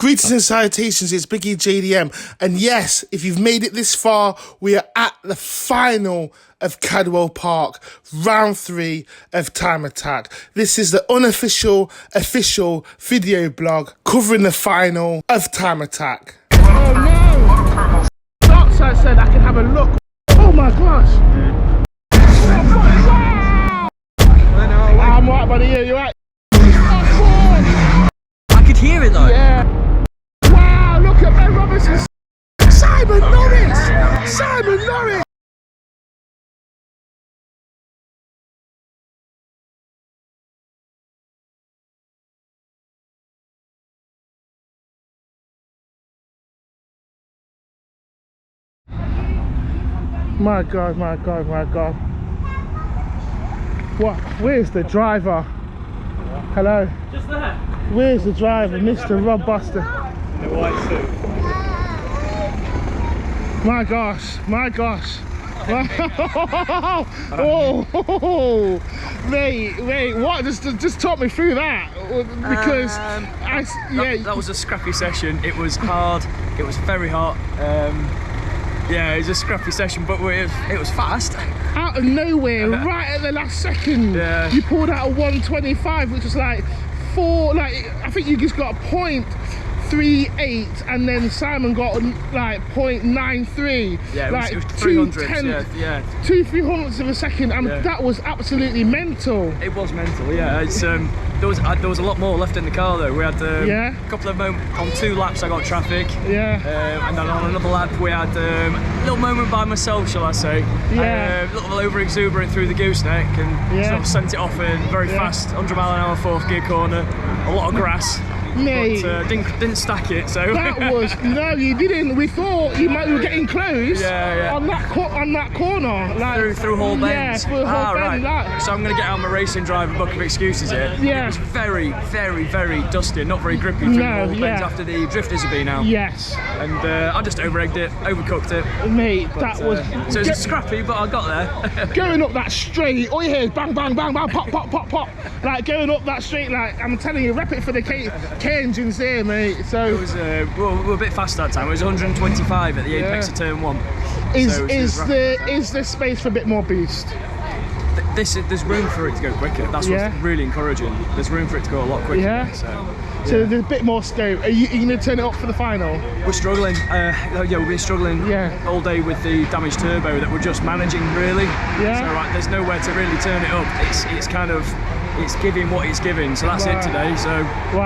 Greetings and salutations, it's BiggieJDM, and yes, if you've made it this far, we are at the final of Cadwell Park, round 3 of Time Attack. This is the unofficial, official video blog covering the final of Time Attack. Oh no! Docs, I said I can have a look. Oh my gosh! Wow! I'm right, buddy, yeah, you're right. I could hear it though. Yeah. Wow, look at Ben Robinson. Simon Norris! Simon Norris! My God, my God, my God. What? Where's the driver? Hello? Just there. Where's the driver, Mr. Rob Buster? In the white suit. My gosh, my gosh. Oh, mate, what? Just talk me through that, because that was a scrappy session. It was hard. It was very hot. Yeah, it was a scrappy session, but it was fast. Out of nowhere, right at the last second, you pulled out a 125, which was like I think you just got a 0.38, and then Simon got like 0.93. Yeah, like it was 300. Yeah. 2/300ths of a second, and that was absolutely mental. It was mental. Yeah, it's there was a lot more left in the car though. We had a couple of moments on 2 laps. I got traffic. And then on another lap we had a little moment by myself, shall I say? A little over exuberant through the gooseneck, and sort of sent it off in very fast 100-mile-an-hour 4th gear corner. A lot of grass. Mate, but didn't stack it, so that was no, you didn't. We thought you might be getting close on that corner, like through Hall Bend. Through Hall Bend. Right. So I'm going to get out my racing driver book of excuses here. It was very, very, very dusty and not very grippy through Hall Bend after the drifters have been out. And I just over-egged it, overcooked it. Mate, that was so it was scrappy, but I got there. Going up that straight, all you hear is bang, bang, bang, bang, pop, pop, pop, pop. Like going up that straight, like I'm telling you, rep it for the engines there, mate. So it was we were a bit fast that time. It was 125 at the apex of turn 1. Is there space for a bit more boost? There's room for it to go quicker. That's what's really encouraging. There's room for it to go a lot quicker. So there's a bit more scope. Are you going to turn it up for the final? We're struggling. We've been struggling all day with the damaged turbo that we're just managing, really. So there's nowhere to really turn it up. It's kind of giving what it's giving, so that's it today. So we've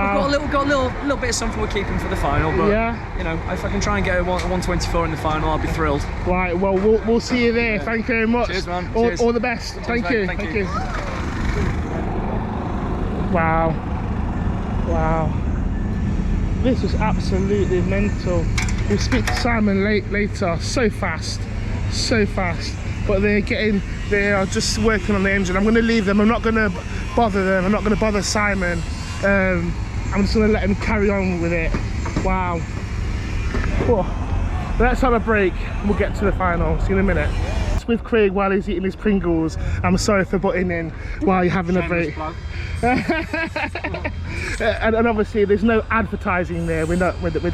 got a little bit of something we're keeping for the final, but you know, if I can try and get a 124 in the final, I'll be thrilled. Right, well we'll see you there. Thank you very much. Cheers, man. All the best. Cheers, Thank you. Wow, this was absolutely mental. We'll speak to Simon later. So fast, but they are just working on the engine. I'm going to leave them. I'm not going to bother them. I'm not going to bother Simon. I'm just going to let him carry on with it. Wow. Whoa. Let's have a break. We'll get to the final. See you in a minute. It's with Craig while he's eating his Pringles. I'm sorry for butting in while you're having a break. and obviously there's no advertising there. We don't. But we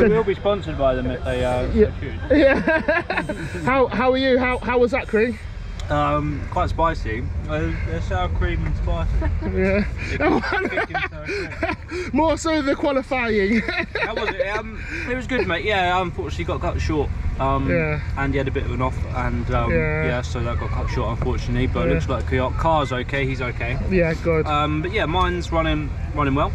will be sponsored by them if they How are you? How was that, Craig? Quite spicy. They're sour cream and spicy. More so the qualifying. How was it? It was good, mate. Yeah, unfortunately got cut short. And he had a bit of an off, and so that got cut short, unfortunately. But it looks like the car's okay. He's okay. Yeah, good. But yeah, mine's running well.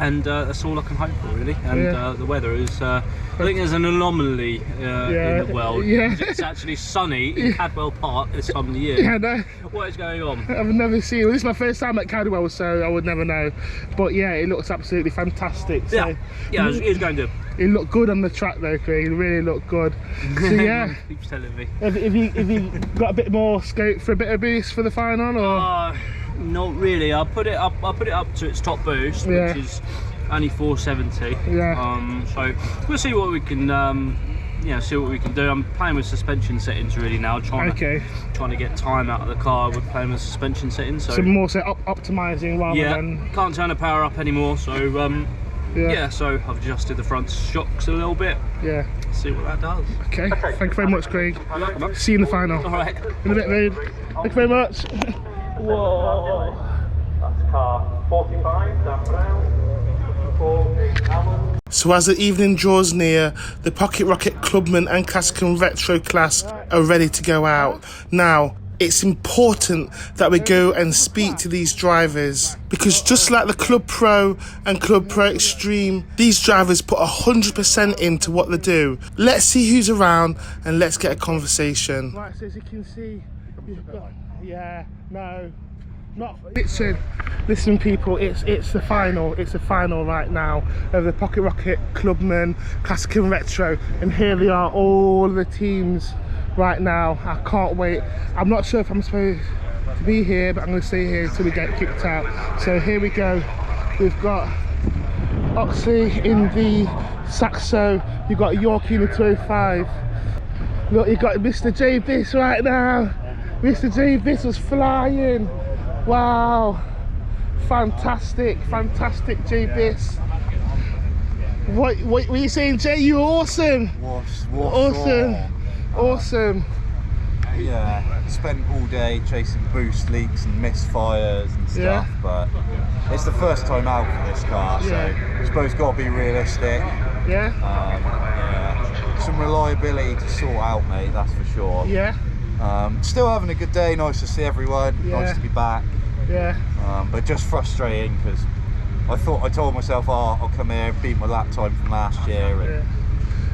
And that's all I can hope for, really. And the weather is, I think there's an anomaly in the world. It's actually sunny in Cadwell Park this time of the year. What is going on? I've never seen it. This is my first time at Cadwell, so I would never know. But yeah, it looks absolutely fantastic. So, it's going to. It looked good on the track though, Craig. It really looked good. So yeah. Keeps telling me. Have you got a bit more scope for a bit of boost for the final, or? Not really. I put it up to its top boost, which is only 470. So we'll see what we can see what we can do. I'm playing with suspension settings really now, trying to get time out of the car with playing with suspension settings. So more optimizing rather than. Can't turn the power up anymore, so yeah, so I've adjusted the front shocks a little bit. Yeah. See what that does. Okay, thank you very much, Craig. See you in the final. All right. In a bit, mate. Thank you very much. Whoa. That's car 45, Dan Brown, 4 Allen. So as the evening draws near, the Pocket Rocket Clubman and Classic and Retro class are ready to go out. Now, it's important that we go and speak to these drivers, because just like the Club Pro and Club Pro Extreme, these drivers put 100% into what they do. Let's see who's around and let's get a conversation. Right, so as you can see, you've got, listen people, it's the final. It's the final right now of the Pocket Rocket Clubman Classic and Retro, and here they are, all the teams right now. I can't wait. I'm not sure if I'm supposed to be here, but I'm going to stay here until we get kicked out. So here we go. We've got Oxley in the Saxo, you've got Yorkie in the 205. Look, you've got Mr. J Biss right now. Mr. J Biss was flying. Wow, fantastic J Biss. What were you saying, Jay? You were awesome. Awesome. Yeah, spent all day chasing boost leaks and misfires and stuff, but it's the first time out for this car, so I suppose it's got to be realistic. Yeah. Some reliability to sort out, mate, that's for sure. Yeah. Still having a good day, nice to see everyone, nice to be back. Yeah. But just frustrating because I told myself, I'll come here and beat my lap time from last year. And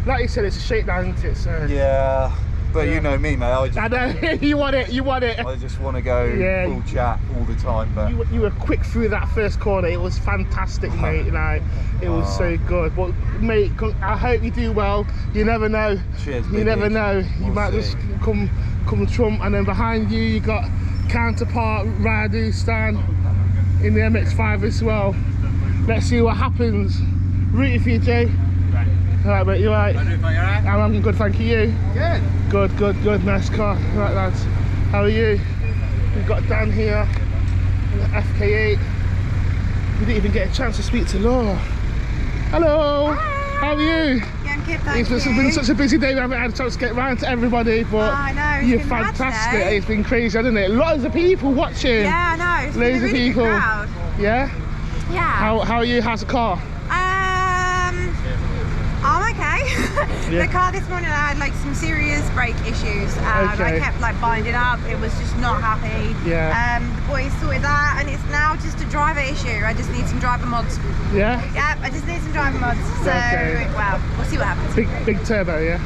like you said, it's a shakedown, isn't it? So. Yeah, but you know me, mate. I know, you want it. I just want to go full chat all the time. But you were quick through that first corner. It was fantastic, mate. Like, it was so good. Well, mate, I hope you do well. You never know. Cheers, you never know. You might just come trump, and then behind you got counterpart Radu Stan in the MX-5 as well. Let's see what happens. Rooting for you, Jay. Alright, mate, you alright? I'm good, thank you. Good, nice car. Right, lads, how are you? We've got Dan here, FK8. We didn't even get a chance to speak to Laura. Hello! Hi. How are you? Yeah, I'm good, thank you. It's been such a busy day, we haven't had a chance to get round to everybody, but I know, you're fantastic. It's been crazy, hasn't it? Loads of people watching. Yeah, I know. It's loads been a really of people. Good crowd. Yeah? Yeah. How are you? How's the car? I'm okay. The car this morning, I had like some serious brake issues. I kept like binding up. It was just not happy. Yeah. The boys sorted that, and it's now just a driver issue. I just need some driver mods. Yeah. Yep. I just need some driver mods. So well, we'll see what happens. Big turbo, yeah.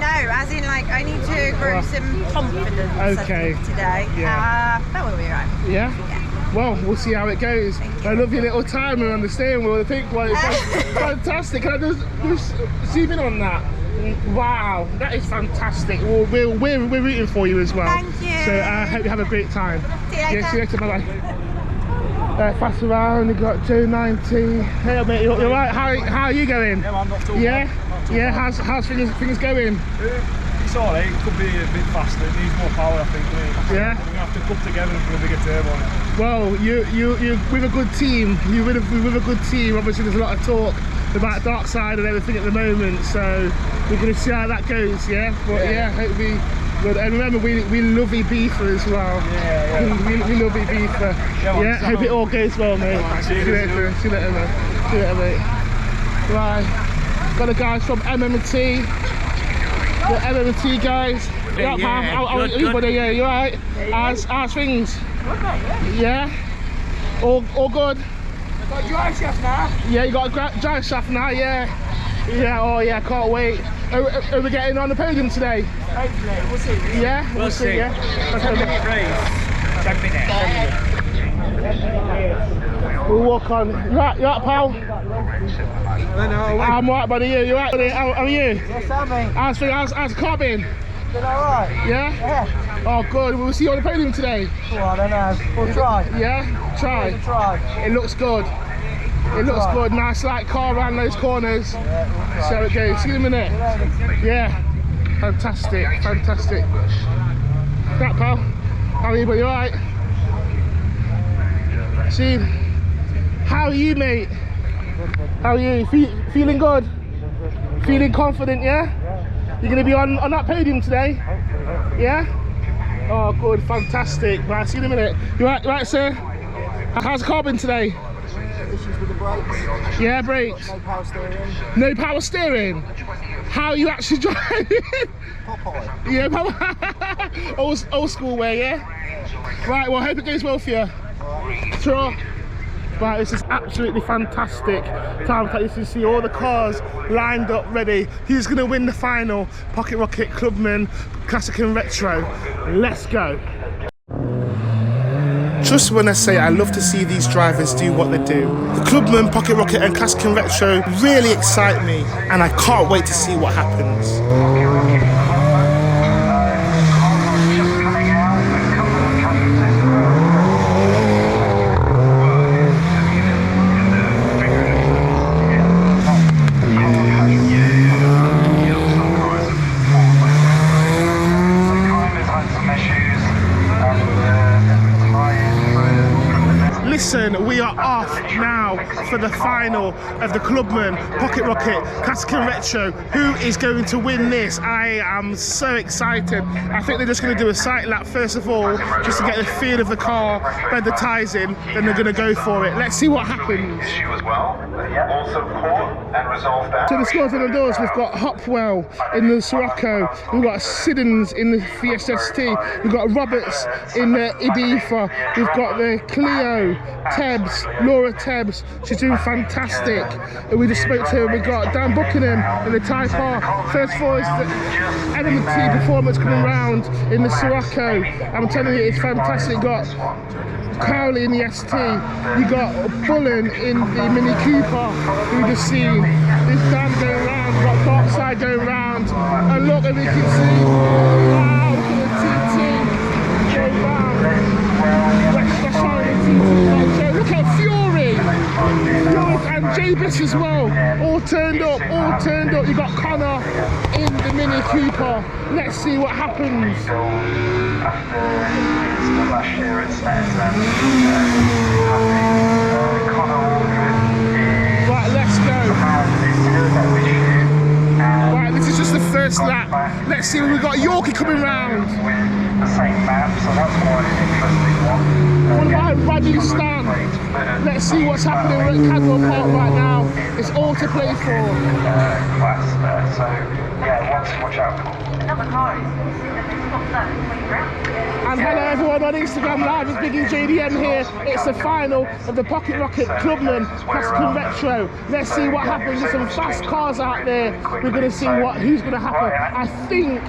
No, as in like I need to grow some confidence. I think, today. Yeah. That will be right. Yeah. Well, we'll see how it goes. I love your little timer on the steering wheel, the pink one. It's fantastic. Can I just zoom in on that? Wow, that is fantastic. Well, we're rooting for you as well. Thank you. So I hope you have a great time. See you later. Yeah, see you later. Bye-bye. Pass around, you got Joe 90. Hey, mate, you're right. How are you going? Yeah, I'm not too bad. Not too bad. How's things going? It's alright, it could be a bit faster, it needs more power, I think. Yeah? We're going to have to come together and put a bigger turbo on it. Well, you're with a good team. You're with a good team. Obviously, there's a lot of talk about dark side and everything at the moment, so we're going to see how that goes, yeah? But yeah, hope we good. And remember, we love Ibiza as well. Yeah. We love Ibiza. Yeah, hope it all goes well, mate. See you later. See you later, mate. Right, got the guys from MMT. The MMT guys. Yeah, how are you, buddy? Yeah, you alright? How's things? Good, mate, yeah? All good? I've got a drive shaft now. Yeah, you got a drive shaft now, yeah. Yeah, oh yeah, can't wait. Are we getting on the podium today? Hopefully, we'll see. Yeah? We'll see, yeah. We'll walk on. You right, pal? I'm right, buddy. You right, buddy? How are you? Yes, I'm mate. How's the car been? Been alright? Yeah? Oh, good. We'll see you on the podium today. Well, I don't know. We'll try. Yeah? Try. It looks good. It looks good. Nice light car around those corners. Yeah, we'll so it goes. See you in a minute. Yeah. Fantastic. Right, pal. How are you, buddy? You alright? See, how are you, mate? How are you? Feeling good? Feeling confident, yeah? You're going to be on that podium today? Yeah? Oh, good, fantastic. Right, see you in a minute. You right, sir? How's the car been today? Issues with the brakes. Yeah, brakes. No power steering. No power steering? How are you actually driving? Popeye. Yeah, old school way, yeah? Right, well, I hope it goes well for you. Sure. Right, this is absolutely fantastic. Time to you see all the cars lined up, ready. Who's going to win the final? Pocket Rocket, Clubman, Classic and Retro. Let's go. Just when I say I love to see these drivers do what they do. The Clubman, Pocket Rocket and Classic and Retro really excite me, and I can't wait to see what happens. Listen, we are off now for the final of the Clubman, Pocket Rocket, Classic and Retro. Who is going to win this? I am so excited. I think they're just going to do a sight lap first of all, just to get the feel of the car, bed the tyres in, then they're going to go for it. Let's see what happens. So the scores on the doors, we've got Hopwell in the Sirocco, we've got Siddons in the Fiesta ST, we've got Roberts in the Ibiza, we've got the Clio, Tebbs, Laura Tebbs, she's doing fantastic. We just spoke to her. We got Dan Buckingham in the Thai Park. First of all is the LMT performance coming round in the Sirocco. I'm telling you, it's fantastic. Got Cowley in the ST, you got Bullen in the Mini Cooper. We just see this Dan going round, we've got Darkside going round, and look, and we can see, wow, look at the TT go round. Look at Fury and J-Biss as well, all turned up. You got Connor in the Mini Cooper. Let's see what happens. Right, let's go. Right, this is just the first lap. Let's see, we've got Yorkie coming round. The same map, so that's quite an interesting one. What about Radu Stan? Let's see what's happening. We're at Cadwell Park right now. It's all to play for. Class there, so yeah, one to watch out for. And hello everyone on Instagram Live, it's BiggieJDM here. It's the final of the Pocket Rocket Clubman Classic and Retro. Let's see what happens. There's some fast cars out there. We're going to see who's going to happen. I think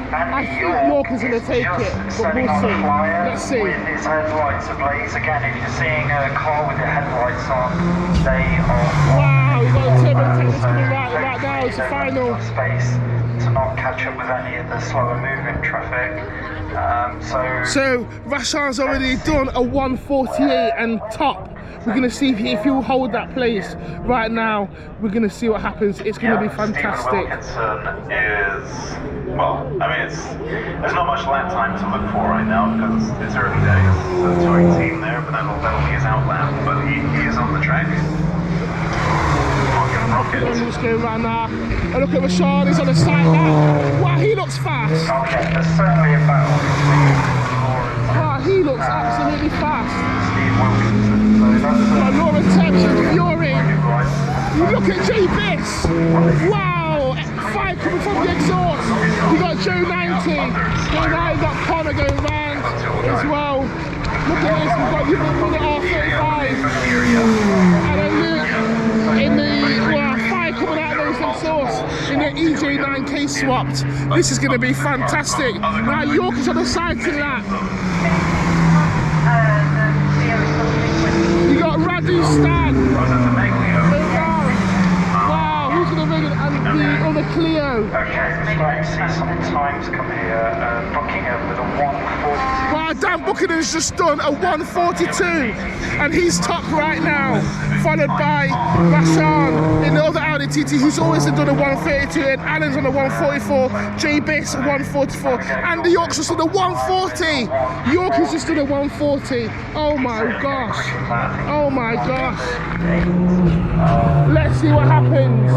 York is going to take it, but we'll see. Let's see. With its headlights ablaze again, if you're seeing a car with the headlights on, they are. Wow, we've got a turbo technics coming right now. It's the final. Space to not catch up with any of the slower moving traffic. So Rashan's already done a 148 and top. We're going to see if he'll hold that place right now. We're going to see what happens. It's going to be fantastic. Wilkinson is, well, I mean, there's not much lap time to look for right now because it's early days. The touring team there, but that'll be his out lap. But he is on the track. Let's go right now. And look at Rashan, he's on the side now. Wow, he looks fast. Okay, there's certainly a battle. Wow, he looks absolutely fast. Steve Wilkinson. Like Laura Tebbs and Fury. You look at J-Biss. Wow, 5 coming from the exhaust. You got Joe 90. Joe 90 got Connor going round as well. Look at this, we've got you in the R35. And then Luke in the 5 coming out of those exhausts in the EJ9K swapped. This is going to be fantastic. Now York is on the side to lap. You got Radu Stan. Wow, who's going to bring it? And the other Clio. Okay, starting to see some times come here. Buckingham with a 142. Wow, Dan Buckingham's just done a 142. And he's top right now. Followed by Rashan in the other Audi TT, who's always done a 132, and Alan's on a 144, J Biss 144, and the York's just on a 140. York is just on a 140. Oh my gosh. Oh my gosh. Let's see what happens.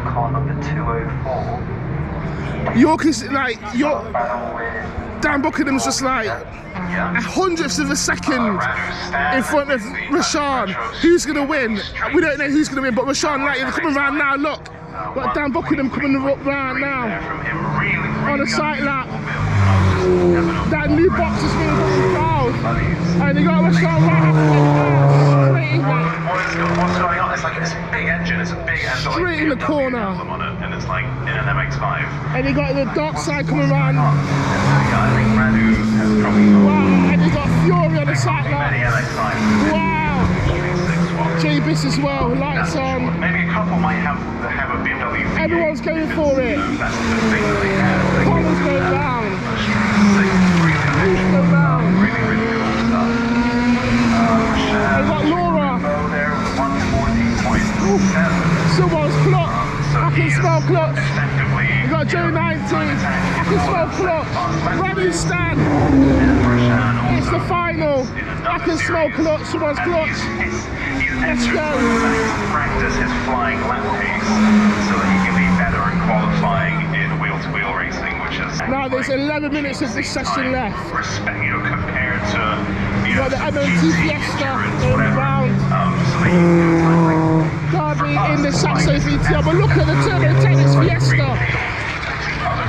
Car number 204. York is like, Dan Buckingham's just like a hundredth of a second in front of Rashawn. Who's going to win? We don't know who's going to win, but Rashawn, like, they're coming around now. Look, got Dan Buckingham coming round now on a sight lap. That new box is being very proud, and they got Rashawn right after What's going on? It's like it's a big engine. It's a big engine. Straight in the corner. And it's like in an MX-5. And they got the dark side coming around. Yeah, I think Radu has probably got. Wow, and they got Fury on the sight lap. Many MX-5. Wow. J Biss as well, lights on. Maybe a couple might have a BMW. Everyone's going for it. That's the thing that they have. Connors going down. Really, Go down. really cool stuff. They got Laura. There, 140.7. Someone's clutch. I can smell clutch. Effectively. We got Joe 90. I can smell clutch. Ready stand. It's the final. I can smell clutch. Someone's clutch. Let's go. Practice his flying lap pace so that he can be better at qualifying in wheel-to-wheel racing, which is Now there's 11 minutes of this session left. Respect, compared to Got the MOT Fiesta in the round. Darby in the Saxo VTR, but look at the Turbo Tennis Fiesta.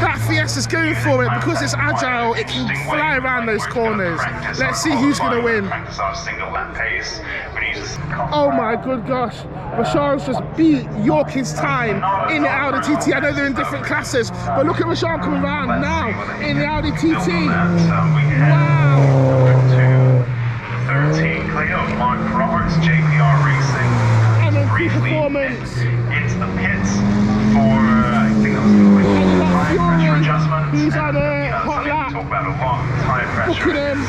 That Fiesta's going for it because it's agile, it can fly around those corners. Let's see who's going to win. Oh my good gosh, Rashawn's just beat Yorkin's time in the Audi TT. I know they're in different classes, but look at Rashawn coming around now in the Audi TT. Wow. 13, Cleo, Mark Roberts, JPR Racing. MOT Performance. Into the pits for, I think that was tire pressure adjustment. Who's on a hot lap? Talk about a lot of tire pressure. Look at him.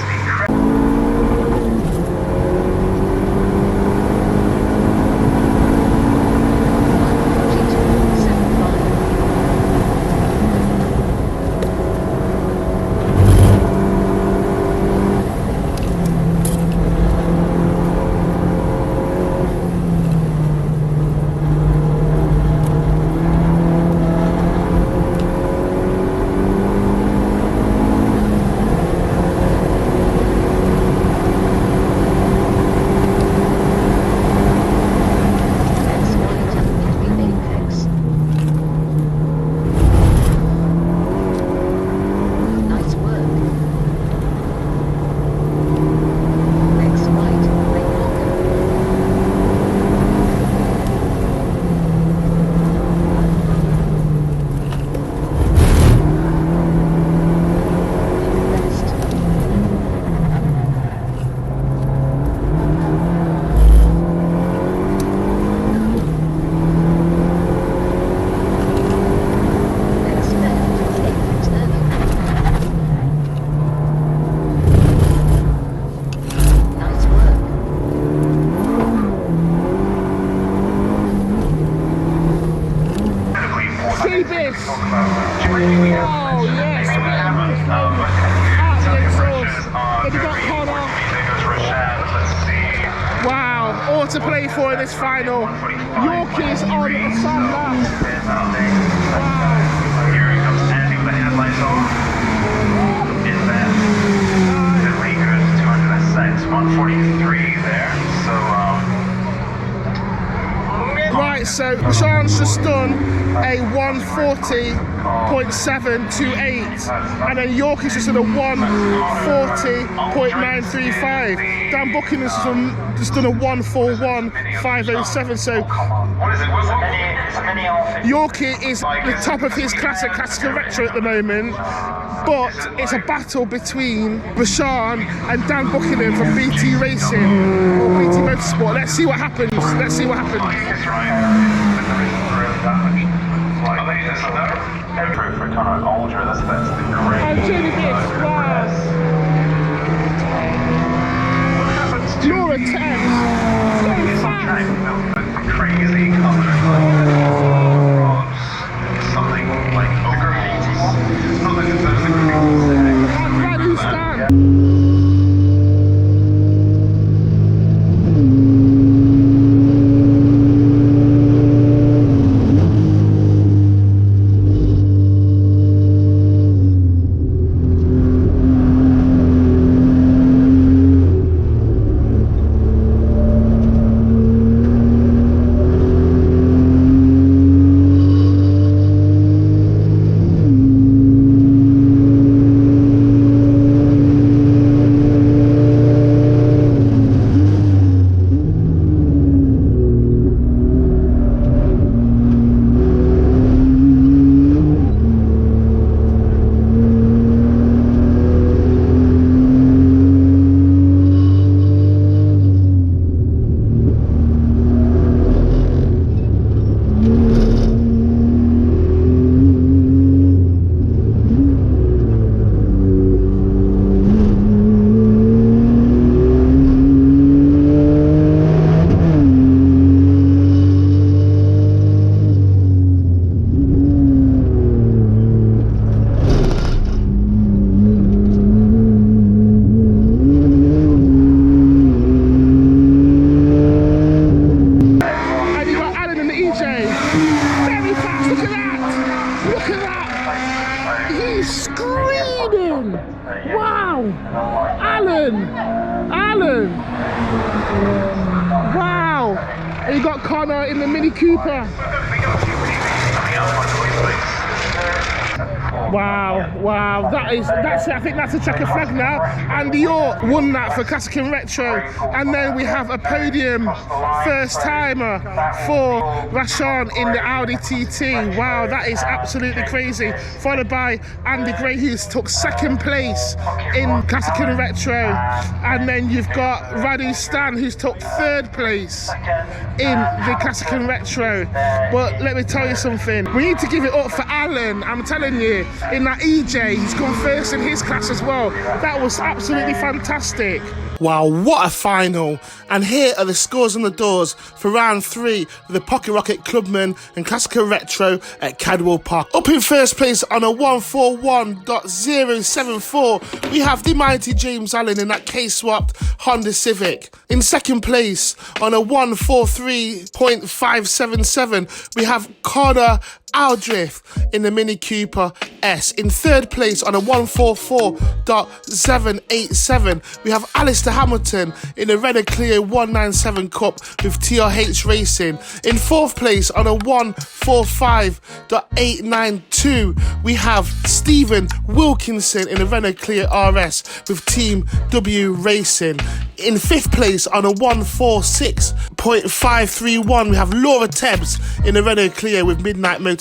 To play for in this final. Yorkies on the sun lap. Wow. Here he comes Andy with the headlights on. In there. Really good 206. 143 there. Right, so Rashawn's just done a 140.728 and then Yorkie's just done a 140.935. Dan Buckingham's just done a 141.507. So Yorkie is the top of his class at Classical Retro at the moment, but it's a battle between Rashawn and Dan Buckingham from BT Racing or BT Motorsport. Let's see what happens. Let's see what happens. And Jenny Biss, wow. Laura 10. we got Connor in the Mini Cooper. Wow, that's it. I think that's a checker flag now. Andy York won that for Classic and Retro. And then we have a podium first timer for Rashawn in the Audi TT. Wow, that is absolutely crazy. Followed by Andy Gray, who's took second place in Classic and Retro. And then you've got Radu Stan, who's took third place in the Classic and Retro. But let me tell you something, we need to give it up for Alan. I'm telling you, in that EJ, he's gone first in his class as well. That was absolutely fantastic. Wow, what a final. And here are the scores on the doors for round 3 with the Pocket Rocket Clubman and Classica Retro at Cadwell Park. Up in first place on a 141.074, we have the mighty James Allen in that K-swapped Honda Civic. In second place on a 143.577, we have Connor Aldrift in the Mini Cooper S. In third place on a 144.787, we have Alistair Hamilton in the Renault Clio 197 Cup with TRH Racing. In fourth place on a 145.892, we have Stephen Wilkinson in the Renault Clio RS with Team W Racing. In fifth place on a 146.531, we have Laura Tebbs in the Renault Clio with Midnight Motorsports.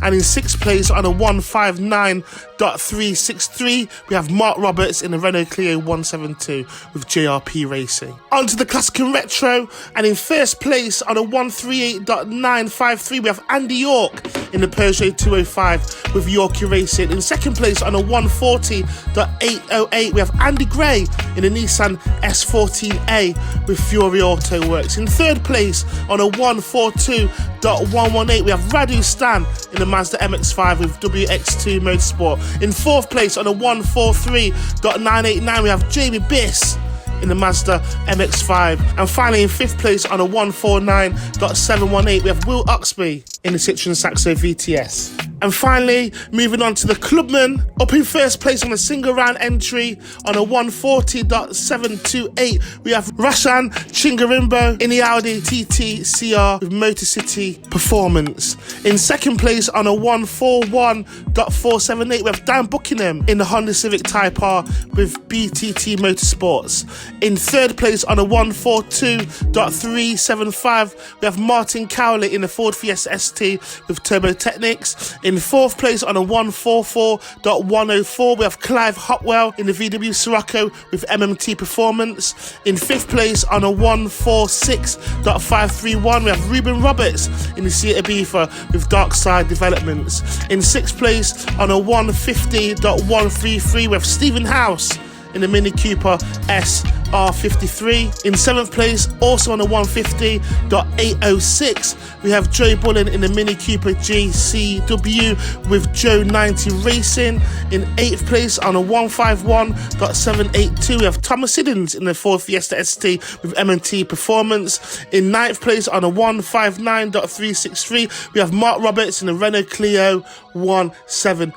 And in sixth place on a 159.363, we have Mark Roberts in the Renault Clio 172 with JRP Racing. On to the Classic and Retro, and in first place on a 138.953, we have Andy York in the Peugeot 205 with Yorkie Racing. In second place on a 140.808, we have Andy Gray in the Nissan S14A with Fury Auto Works. In third place on a 142.118, we have Radu Stan in the Mazda MX-5 with WX2 Motorsport. In fourth place on a 143.989, we have Jamie Biss in the Mazda MX-5. And finally in fifth place on a 149.718, we have Will Uxby in the Citroen Saxo VTS. And finally, moving on to the Clubman, up in first place on a single round entry on a 140.728, we have Rashan Chingarimbo in the Audi TT CR with Motor City Performance. In second place on a 141.478, we have Dan Buckingham in the Honda Civic Type R with BTT Motorsports. In third place on a 142.375, we have Martin Cowley in the Ford Fiesta ST with Turbo Technics. In fourth place on a 144.104, we have Clive Hopwell in the VW Sirocco with MMT Performance. In fifth place on a 146.531, we have Ruben Roberts in the Seat Ibiza with Dark Side Developments. In sixth place on a 150.133, we have Stephen House in the Mini Cooper SR53. In seventh place, also on a 150.806, we have Joe Bullen in the Mini Cooper GCW with Joe 90 Racing. In eighth place, on a 151.782, we have Thomas Siddons in the Ford Fiesta ST with M&T Performance. In ninth place, on a 159.363, we have Mark Roberts in the Renault Clio 172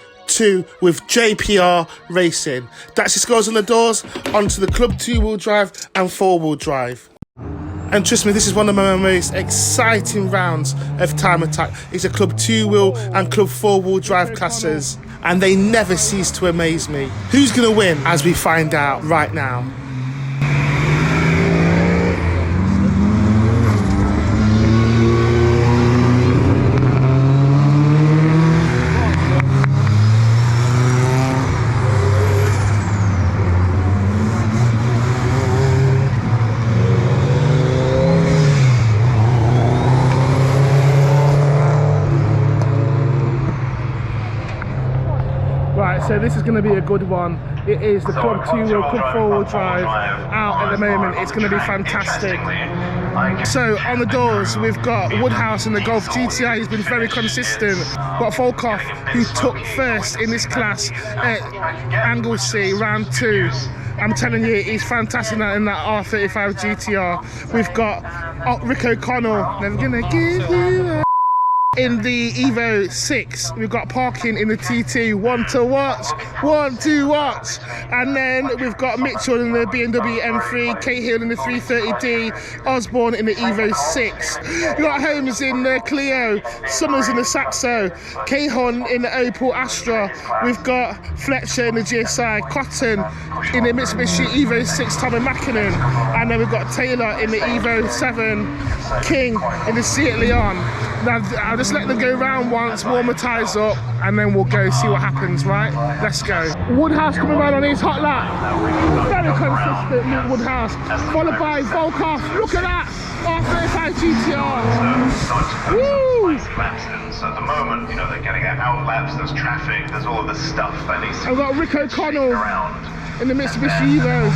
with JPR Racing. That's the scores on the doors. Onto the Club 2-wheel drive and 4-wheel drive. And trust me, this is one of my most exciting rounds of Time Attack. It's a Club 2-wheel and Club 4-wheel drive classes, and they never cease to amaze me. Who's going to win? As we find out right now. So this is going to be a good one. It is the Club 2-wheel, Club 4-wheel drive out at the moment. It's going to be fantastic. So on the doors, we've got Woodhouse in the Golf GTI. He's been very consistent. We've got Volkov, who took first in this class at Anglesey, round 2. I'm telling you, he's fantastic in that R35 GTR. We've got Rick O'Connell, never gonna give you up, in the Evo 6. We've got parking in the TT. One to watch. And then we've got Mitchell in the BMW M3, Cahill in the 330D, Osborne in the Evo 6. We've got Holmes in the Clio, Summers in the Saxo, Cajon in the Opel Astra. We've got Fletcher in the GSI, Cotton in the Mitsubishi Evo 6 Tommy Mackinnon, and then we've got Taylor in the Evo 7, King in the Seat Leon. Now I'll just let them go round once, warm the tyres up, and then we'll go see what happens, right? Let's go. Woodhouse coming round on his hot lap. Very consistent, Woodhouse. Followed by Volkov. Look at that! R35 GTR. Woo! So at the moment, you know, they're getting out laps, there's traffic, there's all of this stuff that needs to I've got Rick O'Connell in the Mitsubishi Evo.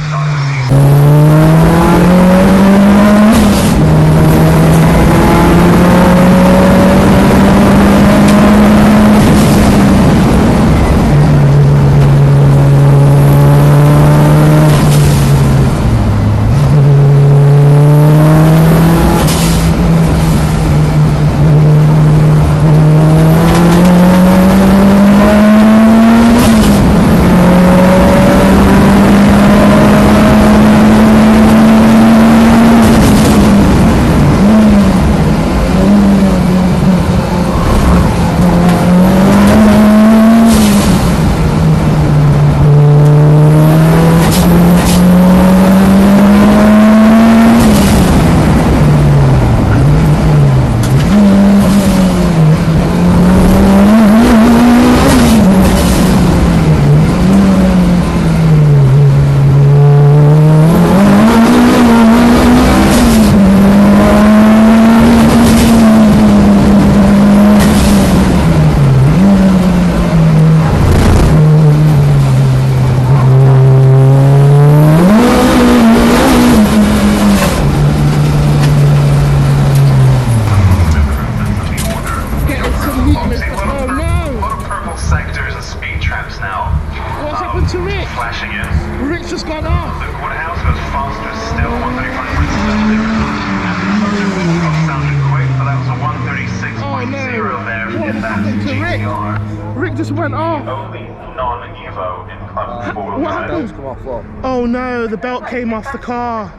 Oh no, the belt came off the car.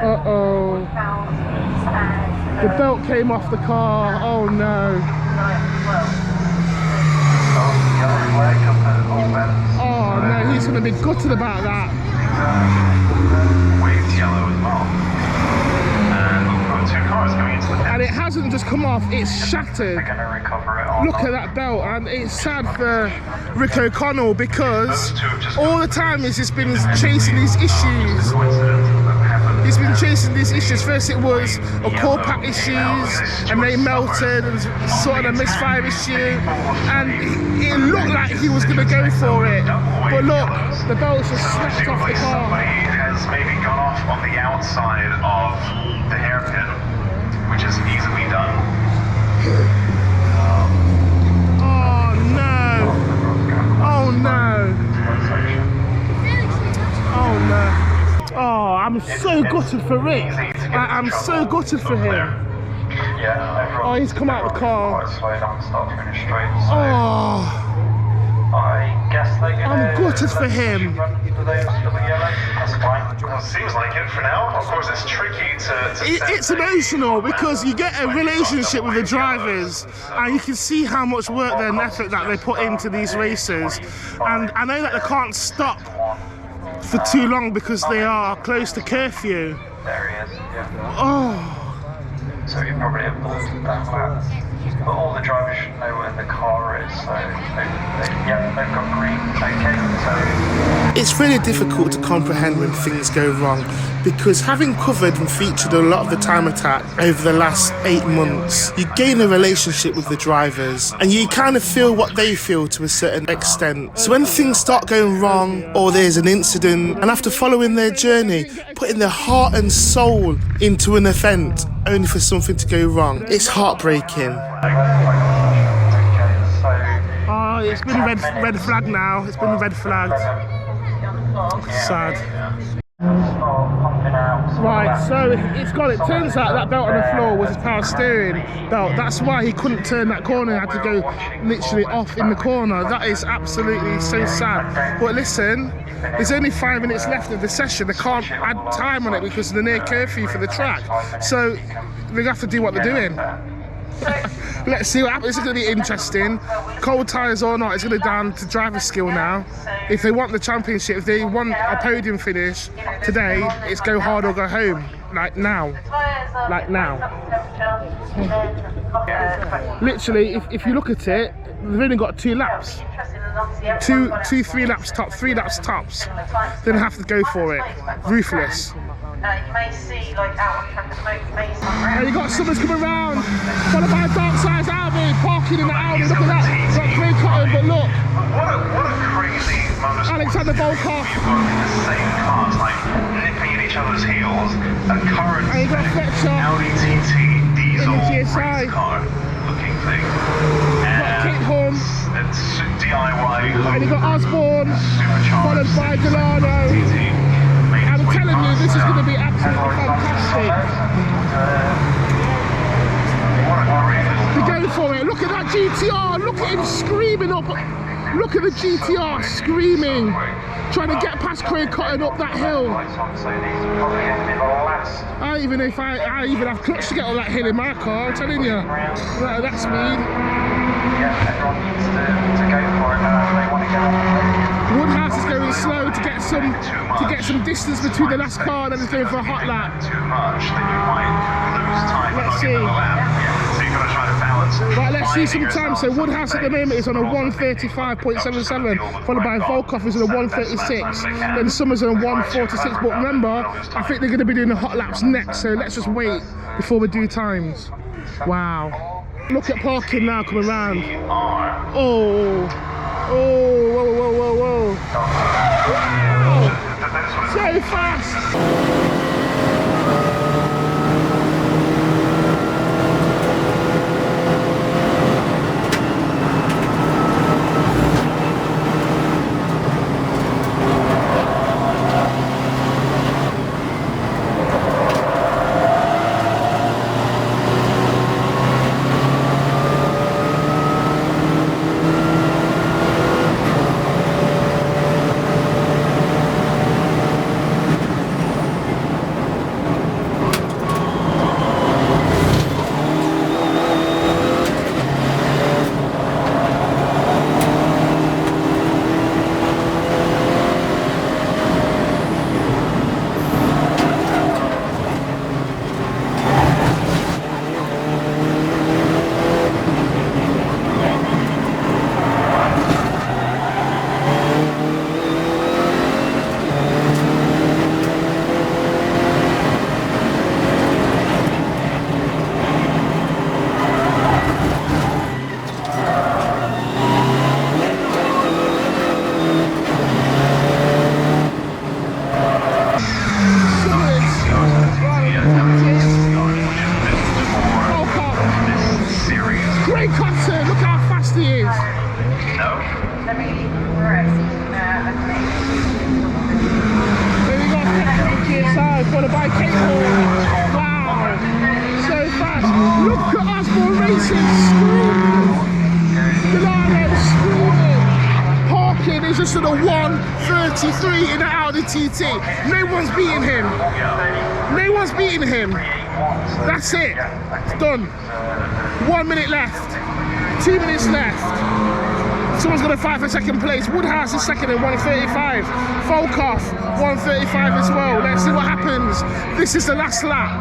Uh-oh. The belt came off the car. Oh no. Oh no, he's going to be gutted about that. Waves yellow as well. And we've got two cars coming into the pit. And it hasn't just come off, it's shattered. They're going to recover it all. Look at that belt, and it's sad for Rick O'Connell because all the time he's just been chasing these issues. He's been chasing these issues. First it was a core pack issues, and they melted, and sort of a misfire issue, and it looked like he was going to go for it. But look, the belt's just snapped off the car. Somebody has maybe gone off on the outside of the hairpin, which is easily done. Oh no! Oh no! Oh no! Oh, I'm so gutted for Rick. I'm so gutted for him. Oh, he's come out of the car. Oh. I'm gutted for him. Seems like it for now. Of course, it's tricky to it's emotional because you get a relationship with the drivers and you can see how much work and effort that they put into these races. And I know that they can't stop for too long because they are close to curfew. There he is, yeah. Oh. So you probably have bought that. But all the drivers should know where the car is, so they've got green. Okay, so it's really difficult to comprehend when things go wrong because having covered and featured a lot of the time attack over the last 8 months, you gain a relationship with the drivers and you kind of feel what they feel to a certain extent. So when things start going wrong or there's an incident, and after following their journey, putting their heart and soul into an event only for something to go wrong, it's heartbreaking. Oh, it's been red flag now. It's been red flagged. Sad. bumping out. Right, so it's got. It turns out that belt on the floor was his power steering belt. That's why he couldn't turn that corner. He had to go literally off in the corner. That is absolutely so sad. But listen, there's only 5 minutes left of the session. They can't add time on it because of the near curfew for the track. So they have to do what they're doing. Let's see what happens. This is going to be interesting. Cold tyres or not, it's going to be down to driver skill now. If they want the championship, if they want a podium finish today, it's go hard or go home. Like now. Like now. Literally, if you look at it, they've only got 2 laps. 3 laps top, 3 laps tops. Then they have to go for it. Ruthless. You may see like out of track smoke, you may see. And you got Summers coming round, followed by Dark Side's Audi, parking in the Audi. Look at that. Got Craig Cotton, but look. What a crazy motorsport. Alexander Volkov. You've got in the same cars, like nipping at each other's heels. A current And you got Fletcher. Audi TT diesel GSI. race car looking thing. Got Kit Horn. It's DIY. And you got Osborne, followed by Delano. TT. I'm telling you, this is going to be absolutely fantastic. They're going for it. Look at that GTR. Look at him screaming up. Look at the GTR screaming. Trying to get past Craig Cotton up that hill. I even have clutch to get on that hill in my car, I'm telling you. That's speed. Yeah, everyone needs to go for it now. They want to get on the road. Woodhouse is going slow to get some distance between the last car and then he's going for a hot lap. Too much that you might lose time. Let's see. So you've got to try to balance. Right, let's see some time. So Woodhouse at the moment is on a 1:35.77, followed by Volkov is on a 1:36. Then Summers on a 1:46. But remember, I think they're going to be doing the hot laps next. So let's just wait before we do times. Wow. Look at parking now coming round. Oh, whoa, whoa, whoa, whoa. Wow. So fast. Followed by Cadwell. Wow, so fast. Look at Osborne racing, screaming. Delano screaming. Parking is just at a 1:33 in the Audi TT. No one's beating him. No one's beating him. That's it. It's done. 1 minute left. 2 minutes left. Someone's going to fight for second place. Woodhouse is second at 1:35. Volkov, 1:35 as well. Let's see what happens. This is the last lap.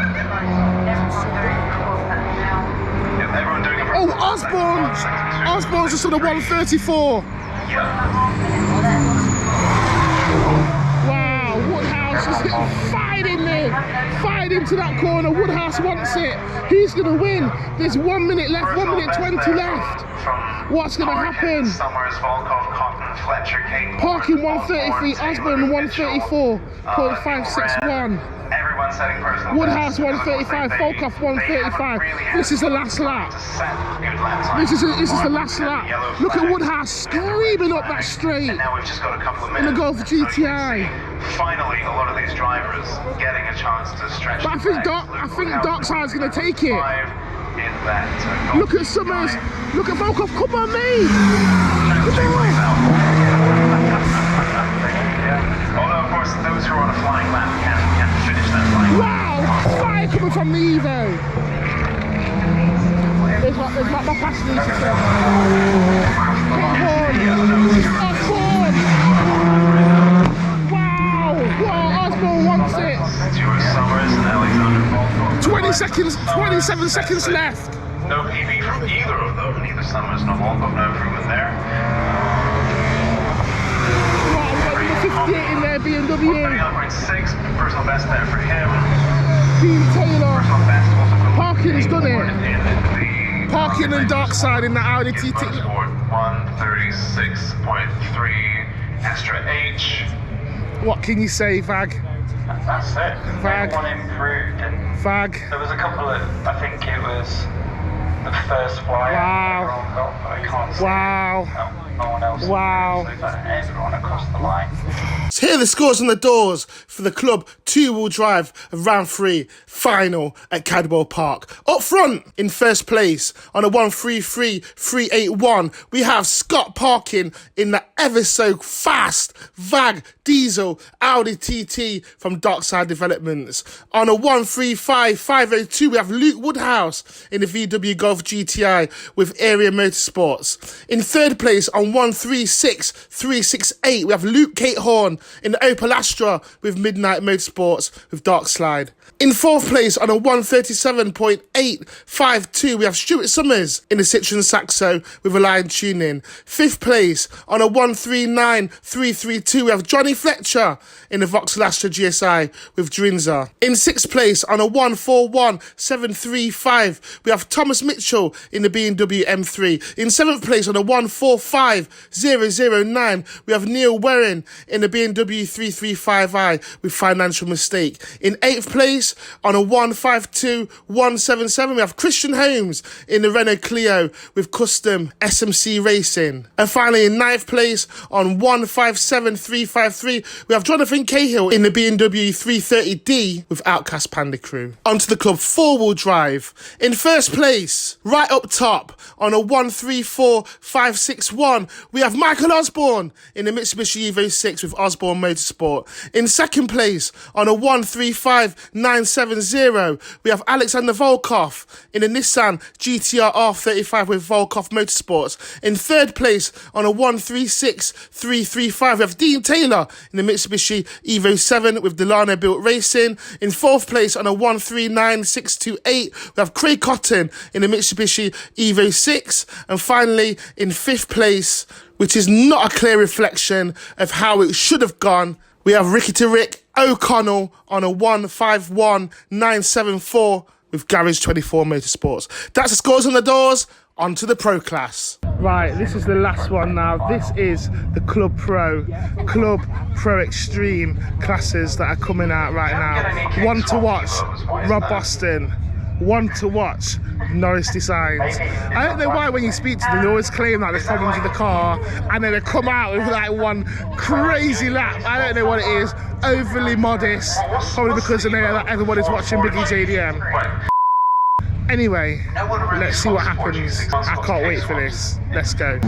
Oh, Osborne's just on a 1:34. Wow, Woodhouse is fighting there. Fighting into that corner. Woodhouse wants it. Who's going to win? There's 1 minute left, 1 minute 20 left. What's going to happen? Parking 1:33, Osborne 1:34.561. Woodhouse 1:35, Volkov 1:35. This is the last lap. This is the last lap. Look at Woodhouse screaming up that straight in the Golf GTI. finally a lot of these drivers getting a chance to stretch. But I think Darkside's going to take it. In that, look at Summers. Look at Volkov. Come on, mate. Although, of course, those who are on a flying lap can finish that flying lap. Wow! Fire coming from the Evo. There's my passenger. Wow! Wow! Osborne wants it. 27 seconds left. No PB from either of them. Neither Summers nor Volkov, no improvement there. Wow, 58 in there, BMW. 39.6, personal best there for him. Dean Taylor. Personal best also Parkin's done it. Parkin and Darkside in the Audi TT. 136.3 extra H. What can you say, Vag? That's it. Vag. Everyone improved, and Vag. there was a couple of, I think it was the first flyer. Wow. Everyone got, but I can't see. Wow. No one else. Wow. So everyone across the line. So here are the scores on the doors for the club two-wheel drive of round 3 final at Cadwell Park. Up front, in first place, on a 133.381, we have Scott Parkin in the ever so fast VAG diesel Audi TT from Darkside Developments. On a 135.502, we have Luke Woodhouse in the VW Golf GTI with Area Motorsports. In third place, on 136.368, we have Luke Kate Horn in the Opel Astra with Midnight Motorsports with Darkslide. In fourth place, on a 137.852, we have Stuart Summers in the Citroen Saxo with Aligned Tuning. Fifth place, on a 139.332, we have Johnny Fletcher in the Vauxhall Astra GSI with Drinza. In sixth place, on a 141.735, we have Thomas Mitchell in the BMW M3. In seventh place, on a 145.009, we have Neil Werrin in the BMW 335i with Financial Mistake. In eighth place, on a 152.177, we have Christian Holmes in the Renault Clio with Custom SMC Racing. And finally, in ninth place, on 157.353, we have Jonathan Cahill in the BMW 330D with Outcast Panda Crew. Onto the club four-wheel drive. In first place, right up top, on a 134.561, we have Michael Osborne in the Mitsubishi Evo 6 with Osborne Motorsport. In second place, on a 135.970, we have Alexander Volkov in the Nissan GTR R35 with Volkov Motorsports. In third place, on a 136.335, we have Dean Taylor in the Mitsubishi Evo 7 with Delano Built Racing. In fourth place, on a 139.628, we have Craig Cotton in the Mitsubishi Evo 6. And finally, in fifth place, which is not a clear reflection of how it should have gone, we have Ricky to Rick O'Connell on a 151.974 with Garage 24 Motorsports. That's the scores on the doors. On to the Pro Class. Right, this is the last one now. This is the Club Pro Extreme classes that are coming out right now. One to watch, Rob Boston. One to watch, Norris Designs. I don't know why when you speak to them, they always claim that there's problems with the car, and then they come out with like one crazy lap. I don't know what it is. Overly modest, probably because they know that everybody's watching BiggieJDM. Anyway, let's see what happens. I can't wait for this. Let's go.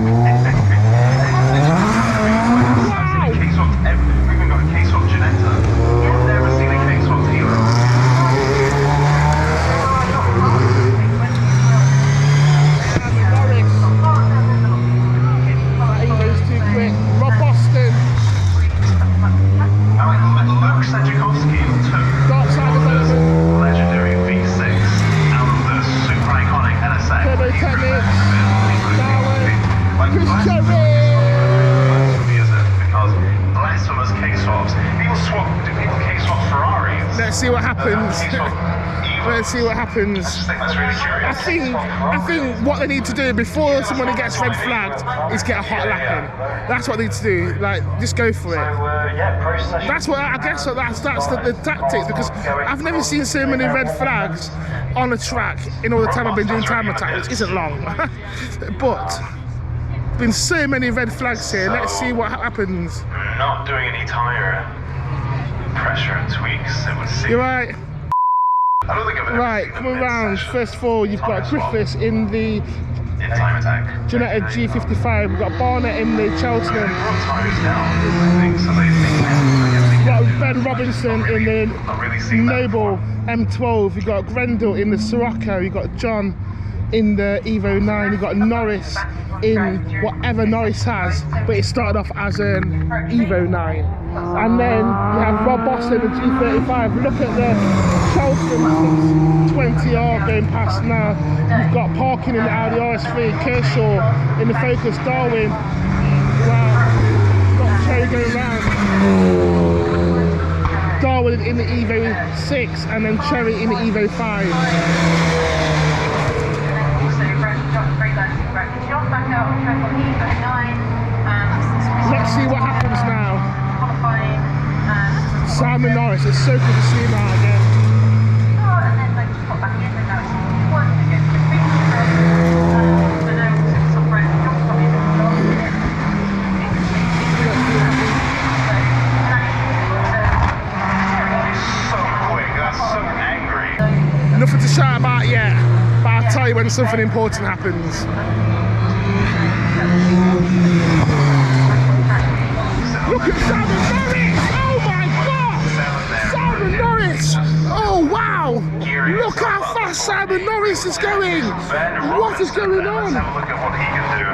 Let's see what happens. Let's see what happens. I think what they need to do before somebody gets red flagged is get a hot lap in. That's what they need to do. Like, just go for it. That's what I guess. That's the tactics, because I've never seen so many red flags on a track in all the time I've been doing time attack, which isn't long. But been so many red flags here. Let's see what happens. Not doing any tyre pressure and tweaks, it would seem. You're right. I don't think I've ever Right, seen coming a round. mid-session First of all, you've got Griffiths in the in time attack. Janetta G55. We've got Barnett in the Cheltenham. Time is down, I think, so they You've got Ben Robinson in the Noble M12. You've got Grendel in the Sirocco. You've got John in the Evo 9. You've got Norris in whatever Norris has, but it started off as an Evo 9. And then you have Rob Boston in the G35. Look at the Cheltenham 20R going past now. You've got Parkin in the Audi RS3, Kershaw in the Focus, Darwin. Wow, got Cherry going round. Darwin in the Evo 6 and then Cherry in the Evo 5. Let's see what happens now. Simon Norris, it's so good to see him out again. Nothing to shout about yet, but I'll tell you when something important happens. Look at Simon Norris! Oh my God! Simon Norris! Oh wow! Look how fast Simon Norris is going! What is going on? Let's have a look at what he can do.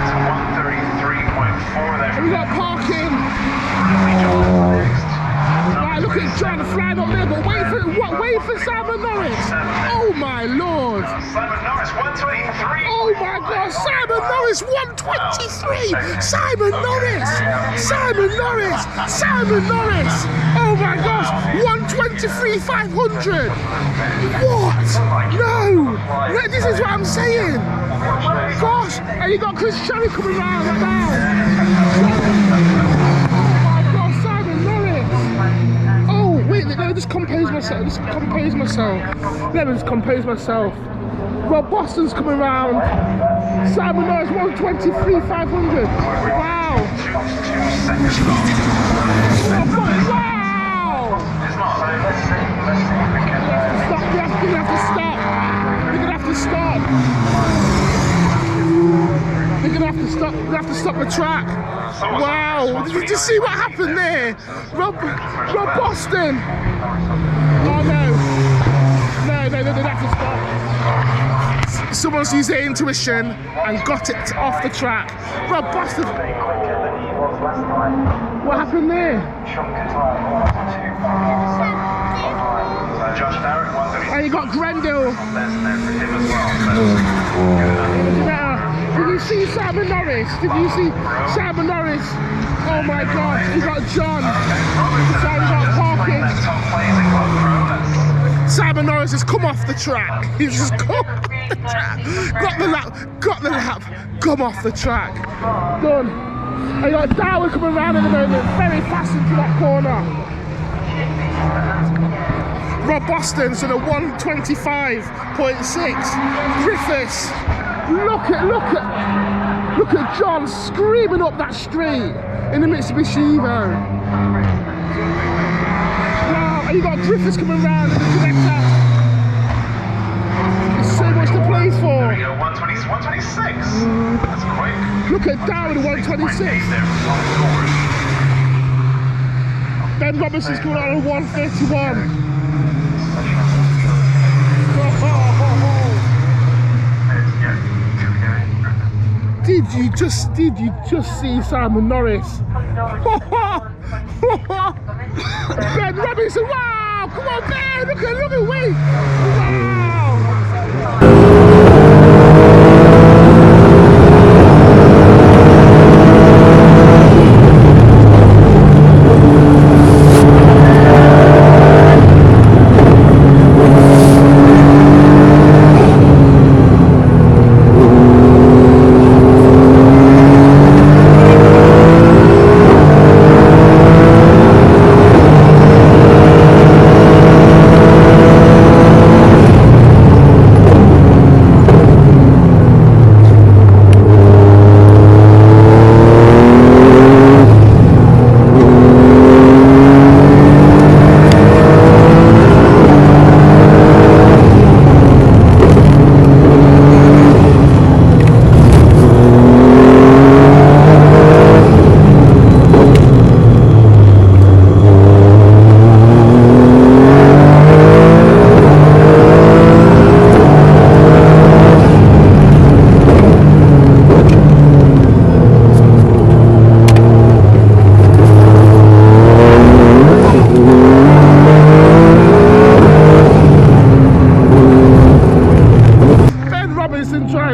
It's 133.4 there. We got Parkin. Right, look at John flying up there, but wait for Simon Norris! Oh my Lord! Simon Norris, 123. Oh my God, Simon Norris, 123! Simon Norris! Simon Norris! Simon Norris! Oh my gosh, 123,500! What? No! This is what I'm saying! Gosh, and you got Chris Cherry coming round right now! Wait, let me just compose myself. Let me just compose myself. Rob Boston's coming round. Simon Norris, 123,500. Wow. Wow. Stop, we're gonna have to stop. We're gonna have to stop. We're gonna have to stop. We're gonna have to stop the track. Wow! Did you see what happened there? Rob Boston! Oh no! No, they have to stop. Someone's used their intuition and got it off the track. Rob Boston! What happened there? And you got Grendel. Did you see Simon Norris? Did you see Simon Norris? Oh my God, you got John. So you got Parkin. Simon Norris has come off the track. He's just come off the track. Got the lap, come off the track. Done. And you got Darwin coming around in the moment, very fast into that corner. Rob Boston's on a 125.6. Griffiths. Look at John screaming up that street in the Mitsubishi Evo. Wow, and you got Griffiths coming round in the connector. There's so much to play for. There we go, 126. That's quick. Look at Darwin, 126. Ben Robinson's going on a 131. Did you just see Simon Norris? Ben Robinson, wow! Come on, Ben! Look at wait! Wow!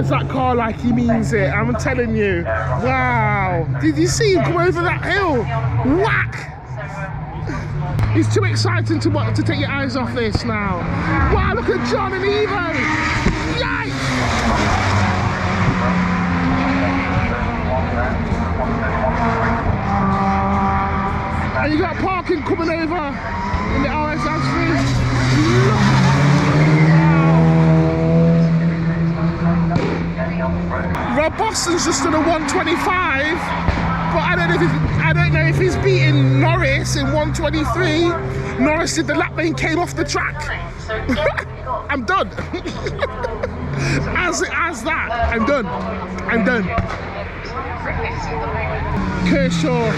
rides that car like he means it, I'm telling you. Wow. Did you see him come over that hill? Whack! It's too exciting to take your eyes off this now. Wow, look at John and Evo! Yikes! And you got parking coming over in the RS3. Rob Boston's just done a 125, but I don't know if he's beating Norris in 123. Norris did the lap lane, came off the track. I'm done. as that, I'm done. Kershaw.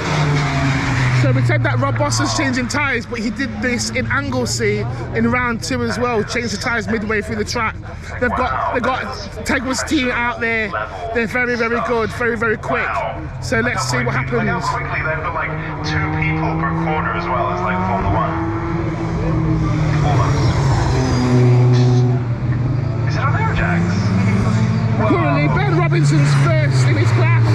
So we said that Rob Boston's changing tyres, but he did this in Anglesey in round 2 as well. Changed the tyres midway through the track. They've got Tegwa's team out there. They're very, very good, very, very quick. So let's see what happens. Like how quickly they've got like 2 people per corner as well as like Formula 1. Almost. Is it on there, Jax? Currently, Ben Robinson's first in his class.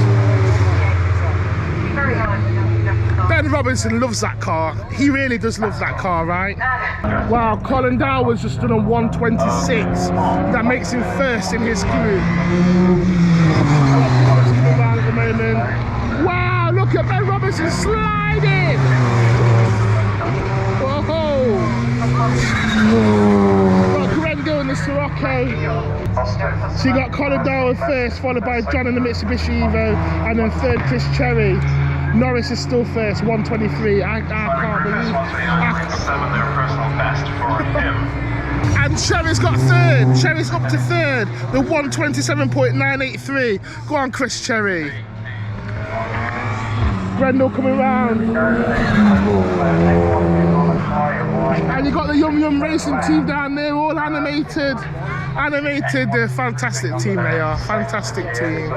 Ben Robinson loves that car. He really does love that car, right? Wow, Colin Dower's just done a 126. That makes him first in his group. Around at the moment. Wow, look at Ben Robinson sliding! Whoa! Got Grendel and the Sirocco. So you got Colin Dower first, followed by John and the Mitsubishi Evo, and then third Chris Cherry. Norris is still first, 123. I can't believe. And Cherry's got third. Cherry's up to third. The 127.983. Go on, Chris Cherry. Grendel coming round. And you got the Yum Yum Racing team down there, all animated. They're a fantastic team, they are. Fantastic team.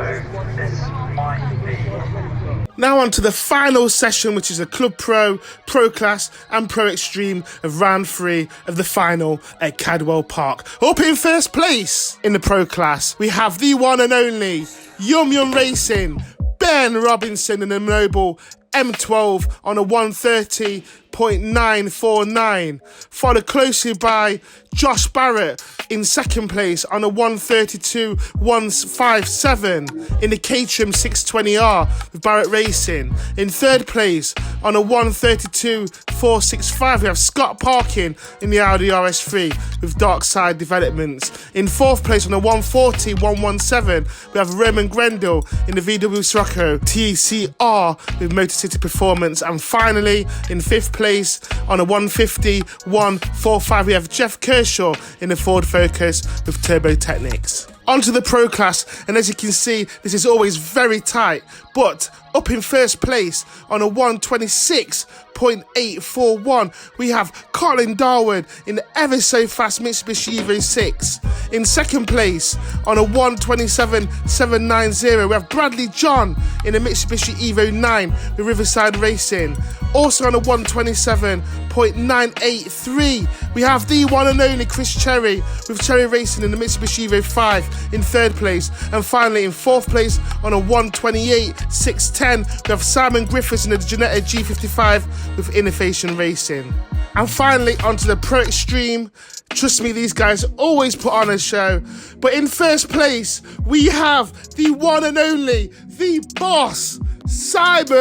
Now on to the final session, which is a Club Pro, Pro Class and Pro Extreme of round 3 of the final at Cadwell Park. Up in first place in the Pro Class, we have the one and only Yum Yum Racing, Ben Robinson in a Noble M12 on a 130.949, followed closely by Josh Barrett in second place on a 132.157 in the Caterham 620R with Barrett Racing. In third place on a 132.465 we have Scott Parkin in the Audi RS3 with Darkside Developments. In fourth place on a 140.117 we have Roman Grendel in the VW Sirocco TCR with Motor City Performance. And finally in fifth place on a 150.145 we have Jeff Kershaw in the Ford Focus with Turbo Technics. Onto the Pro Class, and as you can see, this is always very tight, but up in first place on a 126.841 we have Colin Darwood in the ever so fast Mitsubishi Evo 6. In second place on a 127.790 we have Bradley John in the Mitsubishi Evo 9 with Riverside Racing. Also on a 127.983 we have the one and only Chris Cherry with Cherry Racing in the Mitsubishi Evo 5 in third place. And finally in fourth place on a 128.610 we have Simon Griffiths in the Ginetta G55 with Innovation Racing. And finally onto the Pro Extreme. Trust me, these guys always put on a show. But in first place we have the one and only, the boss, Simon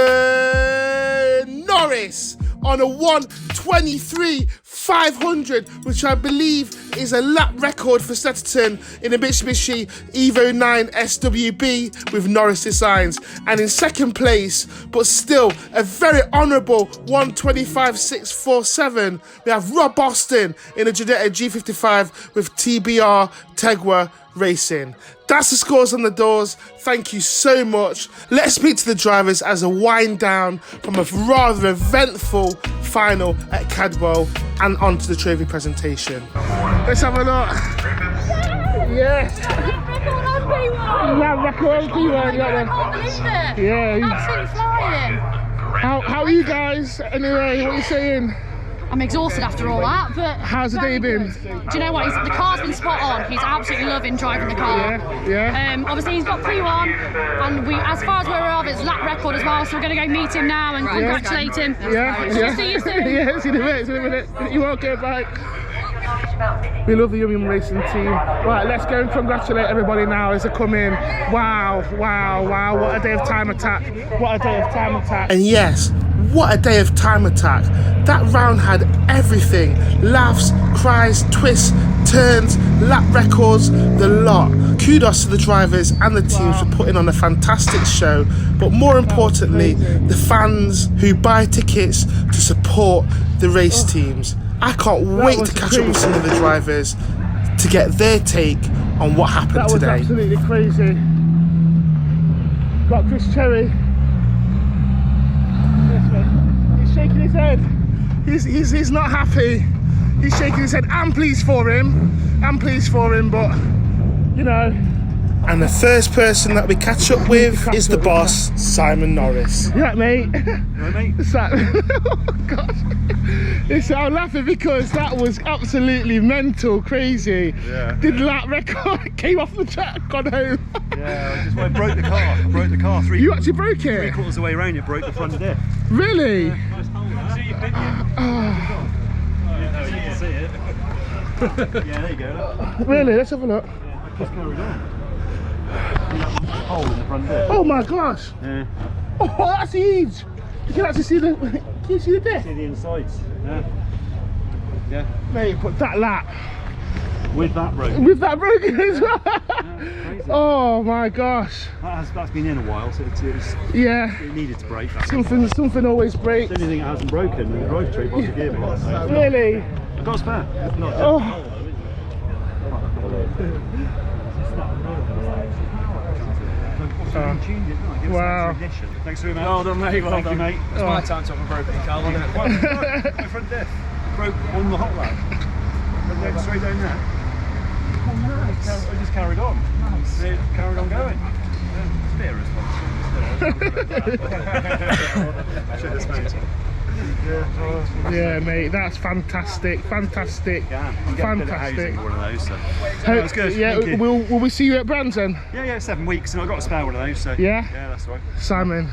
Norris on a 123.500, which I believe is a lap record for Stetterton in the Mitsubishi Evo 9 SWB with Norris Designs. And in second place, but still a very honourable 125.647, we have Rob Boston in the Ginetta G55 with TBR Tegwa Racing. That's the scores on the doors. Thank you so much. Let's speak to the drivers as a wind down from a rather eventful final at Cadwell and onto the trophy presentation. Let's have a look. Yes. Record on P1. Yeah. Absolutely flying. How are you guys? Anyway, what are you saying? I'm exhausted after all that, but how's the day been? Do you know what? The car's been spot on. He's absolutely loving driving the car. Yeah. Obviously, he's got P1, and as far as we're aware of, it's lap record as well. So we're going to go meet him now and congratulate him. See you soon. Yeah, see you in a minute. You won't go back. We love the Yum Yum Racing team. Right, let's go and congratulate everybody now as they come in. Wow, what a day of time attack. What a day of time attack. And yes, what a day of time attack. That round had everything. Laughs, cries, twists, turns, lap records, the lot. Kudos to the drivers and the teams for putting on a fantastic show, but more importantly, the fans who buy tickets to support the race teams. I can't wait to catch up with some of the drivers to get their take on what happened today. That was absolutely crazy. Got Chris Cherry. He's shaking his head. He's not happy. He's shaking his head. I'm pleased for him. But you know. And the first person that we catch up with is the boss, Simon Norris. Yeah, mate. Right, mate. Oh gosh. I'm laughing because that was absolutely mental, crazy. Yeah. Did lap record, came off the track, gone home. Yeah, I broke the car. You actually broke it? 3/4 of the way around, it broke the front diff. Really? Yeah, you can see it. Yeah, there you go. Really? Let's have a look. Just carried on. Hole in the front diff. Oh my gosh. Yeah. Oh, that's huge. You can actually see the. Can you see the diff? See the insides. Yeah. Mate, put that lap. With that broken. With that broken as well. Yeah, crazy. Oh my gosh. That's been in a while, so it needed to break. Something always breaks. The only thing that hasn't broken, the drivetrain was the gearbox. Really? I've got a spare. Wow. Thanks very much. Well done, mate. Well done. Mate. It's my time to have a broken car, wasn't it? My front diff broke on the hot lap. Went straight down there. Oh, nice. I just carried on. Nice. It carried on going. It's a bit irresponsible. Yeah, mate, that's fantastic. Fantastic. Fantastic. One of those, so. That was good. Yeah, will we see you at Brands then? Yeah, 7 weeks, and I've got a spare one of those, so. Yeah, that's right. Simon,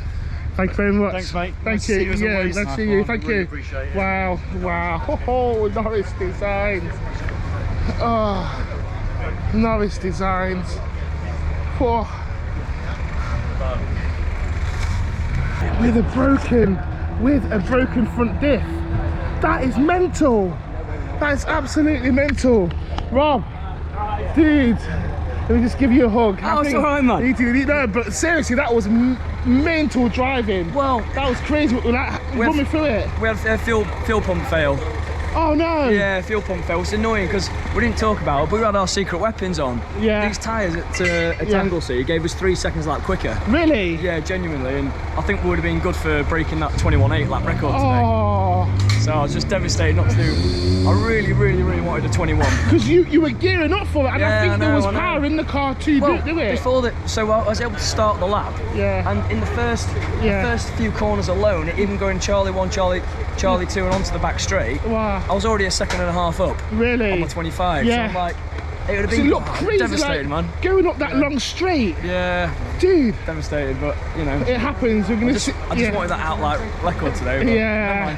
thank you very much. Thanks, mate. Thank you. Yeah, nice to see you. Thank you. Appreciate it. Wow. Oh, Norris Designs. Oh, Norris Designs. Oh. With a broken front diff. That is mental. That is absolutely mental. Rob, dude, let me just give you a hug. Oh, it's alright, man. No, but seriously, that was mental driving. Well, that was crazy. Run me through it. We had a fuel pump fail. Oh no! Yeah, fuel pump fail. It's annoying because we didn't talk about it, but we had our secret weapons on. Yeah. These tyres at Anglesey gave us 3 seconds lap quicker. Really? Yeah, genuinely, and I think we would have been good for breaking that 21.8 lap record today. Oh. So I was just devastated not to do. I really wanted a 21. Because you were gearing up for it, and I think there was power in the car to do it. Before that, so I was able to start the lap. Yeah. And in the first few corners alone, even going Charlie 1, Charlie 2 and onto the back straight, wow. I was already a 1.5 seconds up. Really? On the 25. Yeah. So I'm like, it would have been crazy, devastated, man. Going up that long straight. Yeah. Dude. Devastated, but you know. It happens. We're gonna. I just wanted that outlight record today. But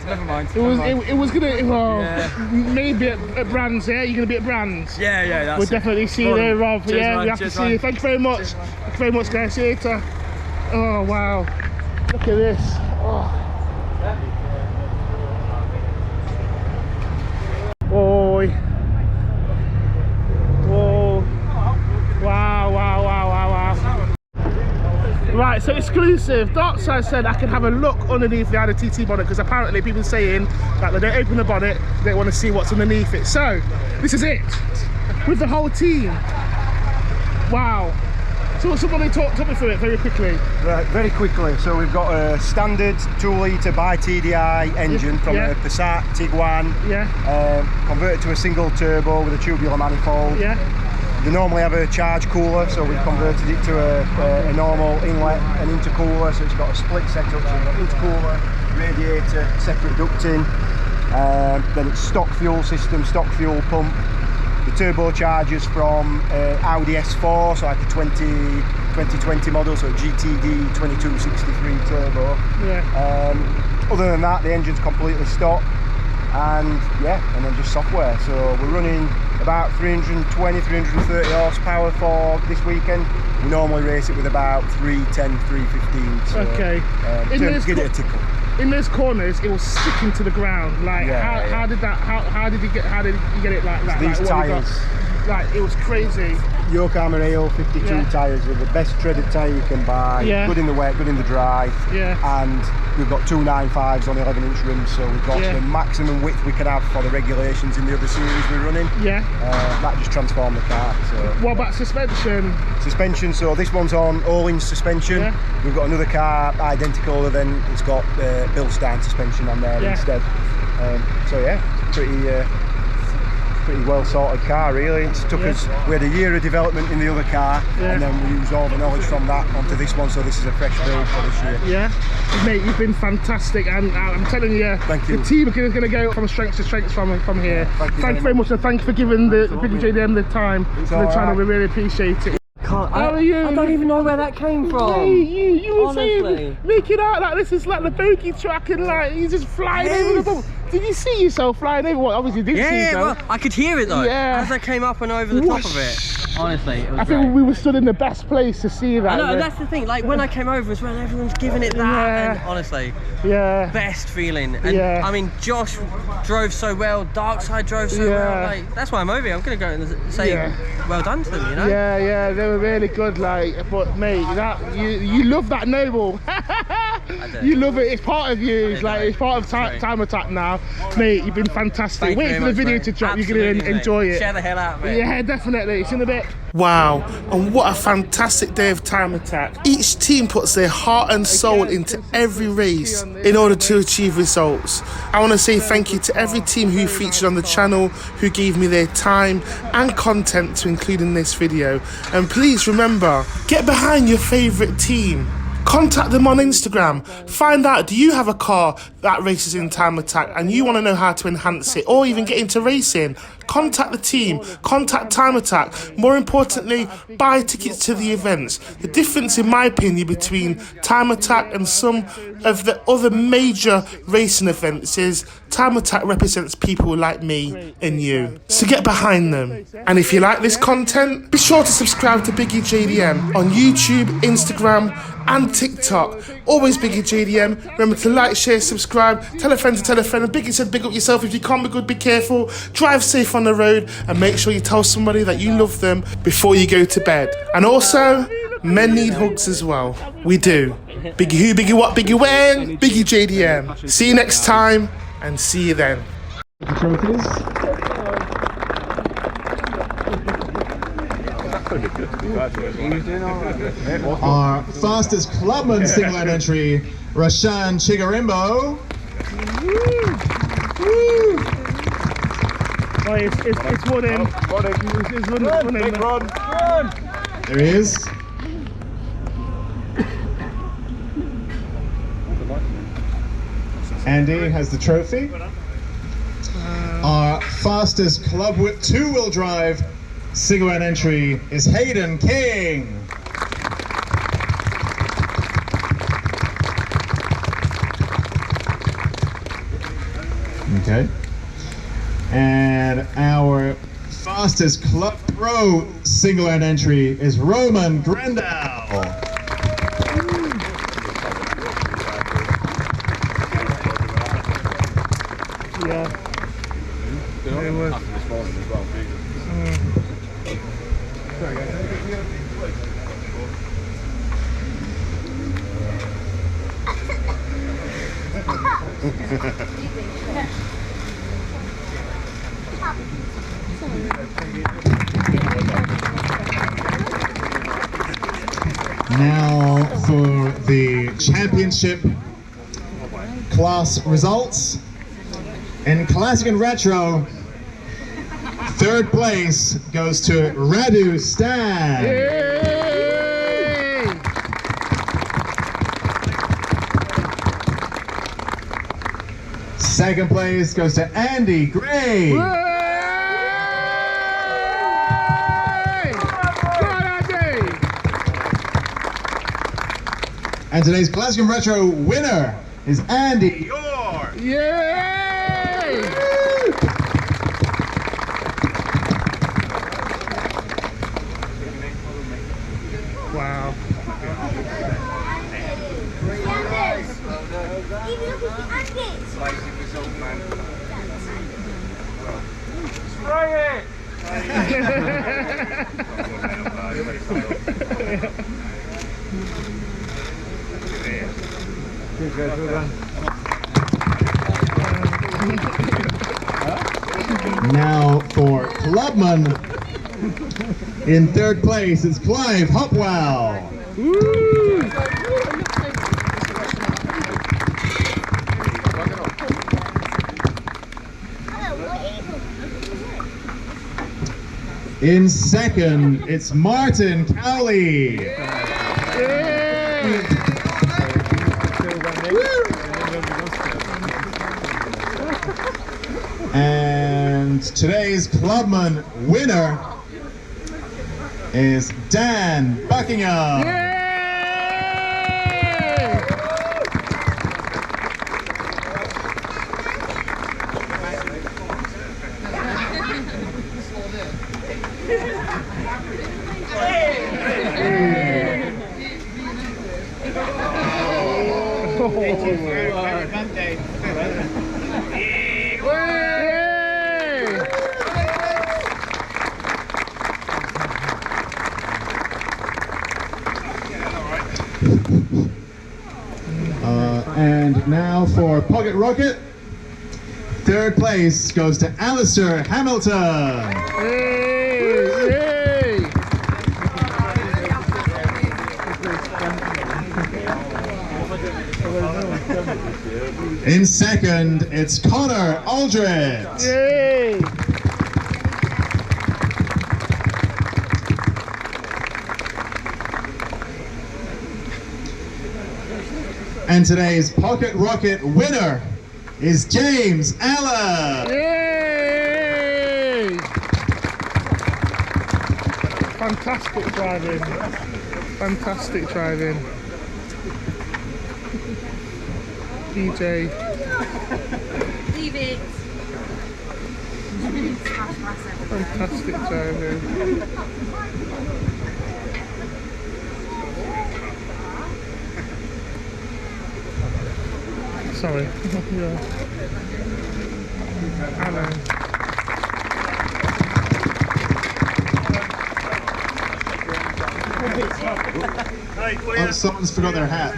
never mind. It was gonna. Well, maybe at Brands. Yeah, you're gonna be at Brands. Yeah. That's we'll definitely see you there, Rob. Cheers, yeah, man. we have to see you. Thank you very much. Thank you very much, guys. See you later. Oh wow. Look at this. Oh. Oi. Whoa. Wow. Right, so exclusive. Darkside said I could have a look underneath the IDTT bonnet because apparently people are saying that they don't open the bonnet, they want to see what's underneath it. So, this is it. With the whole team. Wow. So somebody talk me through it very quickly. Right, very quickly. So we've got a standard 2-litre bi-TDI engine from a Passat Tiguan. Yeah. Converted to a single turbo with a tubular manifold. Yeah. They normally have a charge cooler, so we've converted it to a normal inlet and intercooler. So it's got a split setup. So we've got intercooler, radiator, separate ducting. Then it's stock fuel system, stock fuel pump. The turbochargers from Audi S4, so like a 2020 model, so GTD 2263 turbo. Yeah. Other than that, the engine's completely stock, and then just software. So we're running about 320, 330 horsepower for this weekend. We normally race it with about 310, 315. So, okay. Give it a tickle. In those corners, it was sticking to the ground. Like, how did you get it like that? These tyres. Like, it was crazy. Yokohama AO 52 tyres are the best treaded tyre you can buy. Good in the wet, good in the dry. And we've got 295s on 11-inch rims, so we've got the maximum width we can have for the regulations in the other series we're running. That just transformed the car. So. What about suspension? Suspension, so this one's on all-in suspension. We've got another car identical, then it's got Bilstein suspension on there instead. So pretty well sorted car really. It took us, we had a year of development in the other car, and then we used all the knowledge from that onto this one, so this is a fresh build for this year. Mate, you've been fantastic, and I'm telling you, the team are going to go from strength to strength from here. Thank you very much, and thank you for giving the BiggieJDM the time for the channel. We really appreciate it. How are you? I don't even know where that came from. Hey, you were saying, make it out like this is like the bogey track, and like you just flying over the bubble. Did you see yourself flying over? Well, obviously you did see yourself. Well, I could hear it though. As I came up and over the top of it. Honestly, it was I think we were stood in the best place to see that. I know, and that's the thing. Like when I came over as well, everyone's giving it that, and honestly, best feeling. And I mean, Josh drove so well. Darkside drove so well. Like that's why I'm over here. I'm gonna go and say well done to them. You know? Yeah, they were really good. Like, but mate, that you love that Noble. You love it. It's part of you. It's like it's part of Time Attack now, mate. You've been fantastic. Wait for the video to drop. You're gonna enjoy it. Share the hell out, mate. Yeah, definitely. It's in a bit. Wow, and what a fantastic day of Time Attack. Each team puts their heart and soul into every race in order to achieve results. I want to say thank you to every team who featured on the channel, who gave me their time and content to include in this video. And please remember, get behind your favourite team. Contact them on Instagram. Find out, do you have a car that races in Time Attack and you want to know how to enhance it or even get into racing? Contact the team, contact Time Attack. More importantly, buy tickets to the events. The difference, in my opinion, between Time Attack and some of the other major racing events is Time Attack represents people like me and you. So get behind them. And if you like this content, be sure to subscribe to BiggieJDM on YouTube, Instagram, and TikTok. Always BiggieJDM. Remember to like, share, subscribe, tell a friend to tell a friend. And Biggie said, big up yourself. If you can't be good, be careful. Drive safe on the road, and make sure you tell somebody that you love them before you go to bed. And also, men need hugs as well. We do. Biggie who, Biggie what, Biggie when? BiggieJDM. See you next time, and see you then. Our fastest clubman single-out entry, Rashan Chigarimbo. Oh, it's running. It's running. There he is. Andy has the trophy. Our fastest club with two-wheel drive single-out entry is Hayden King. Okay. And our fastest Club Pro single-out entry is Roman Grandal. Now for the championship class results. In Classic and Retro, third place goes to Radu Stan. Yay! Second place goes to Andy Gray. And today's Classic and Retro winner is Andy York. Yay! Wow. Spray it! Now for Clubman. In third place is Clive Hopwell. In second, it's Martin Cowley. And today's Clubman winner is Dan Buckingham. And now for Pocket Rocket. Third place goes to Alistair Hamilton. In second, it's Connor Aldred. Yay! And today's Pocket Rocket winner is James Allen. Yay! Fantastic driving. Fantastic driving. DJ. Leave it. Fantastic driving. Sorry. Yeah. Alan. Oh, someone's forgot their hat.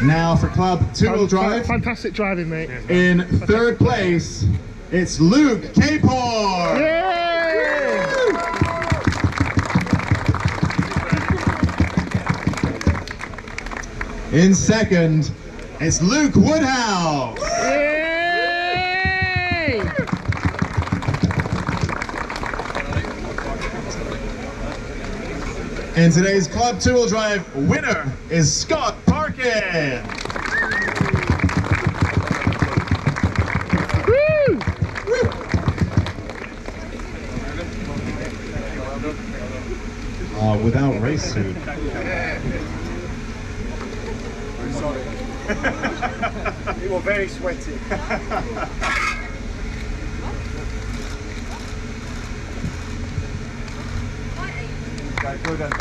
Now for Club 2-Wheel Drive. Fantastic driving, mate. In third place, it's Luke Capor. Yay! In second, it's Luke Woodhouse. Yay! And today's Club 2-Wheel Drive winner is Scott Parkin. Woo! Without race suit. You were very sweaty. Okay, good then.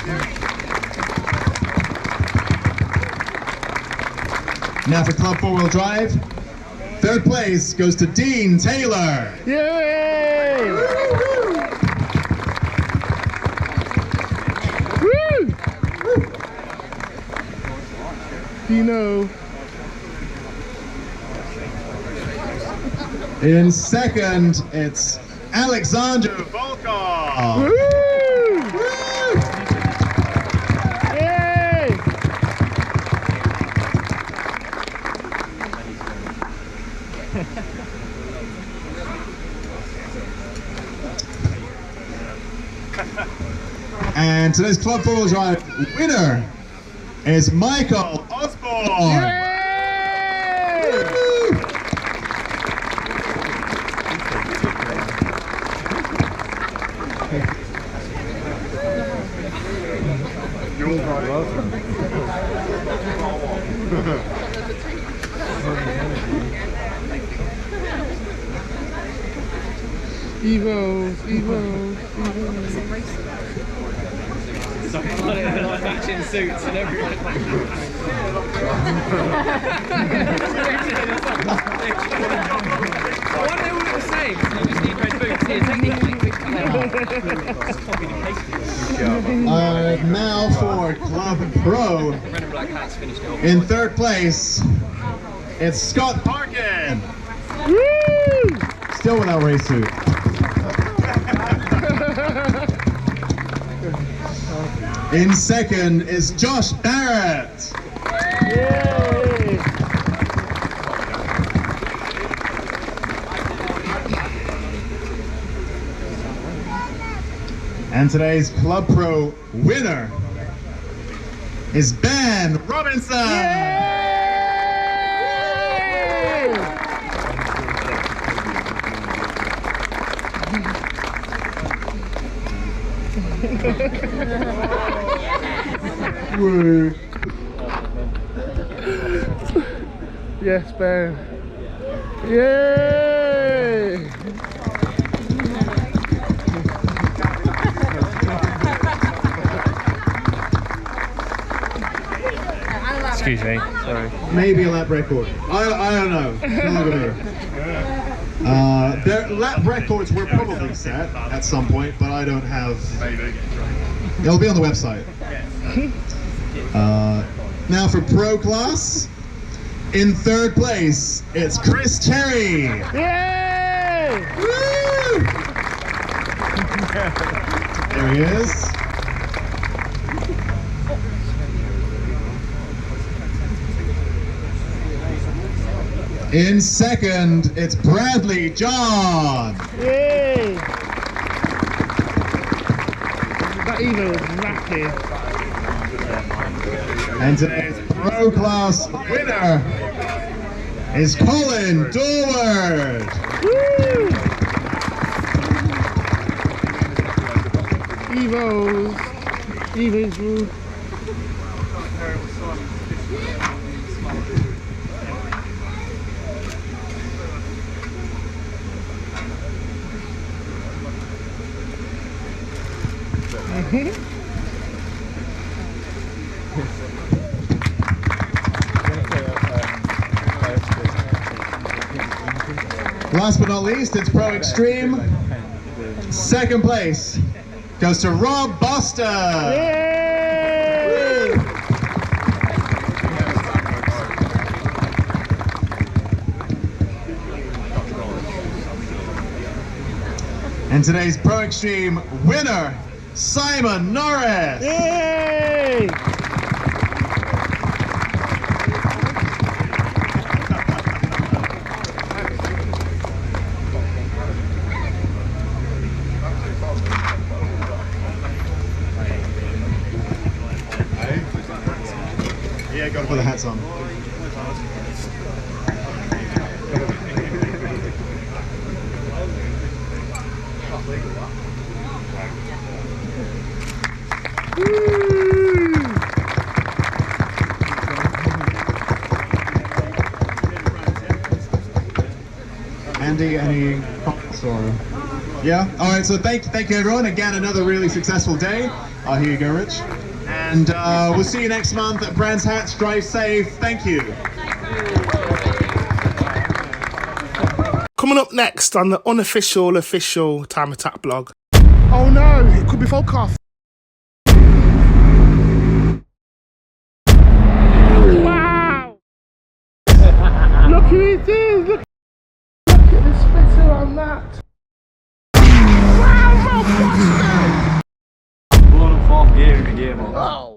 Now for Club 4-Wheel Drive, third place goes to Dean Taylor. Yay! Woo! Dino. In second, it's Alexander Volkov. Woo! Yay! And today's Club 4-Wheel Drive winner is Michael Osborne. Yay! Evos. Matching suits and everything. Why are they all the same? You just need red boots here, technically. Now for Club Pro. In third place, it's Scott Parkin. Woo! Still without race suit. In second is Josh Barrett. Yay! And today's Club Pro winner is Ben Robinson. Yay! Woo. Yes, Ben. Yay! Excuse me, sorry. Maybe a lap record. I don't know. Their lap records were probably set at some point, but I don't have. It'll be on the website. Now for Pro Class, in third place, it's Chris Cherry. Yay! Woo! There he is. In second, it's Bradley John. Yay! That email was rapid. And today's Pro Class winner is Colin Dorward. Woo! Evos rule. Last but not least, it's Pro Extreme. Second place goes to Rob Boster. Yay! And today's Pro Extreme winner, Simon Norris. Yay! Yeah, gotta put the hats on. Andy, any comments or? Yeah. All right. So thank you everyone. Again, another really successful day. Here you go, Rich. And we'll see you next month at Brands Hats. Drive safe. Thank you. Coming up next on the unofficial official Time Attack blog. Oh no! It could be Volkov. Wow! Look who it is! Look at the splitter on that! Wow, Rob Boston! Blown up fourth gear in the game. Oh!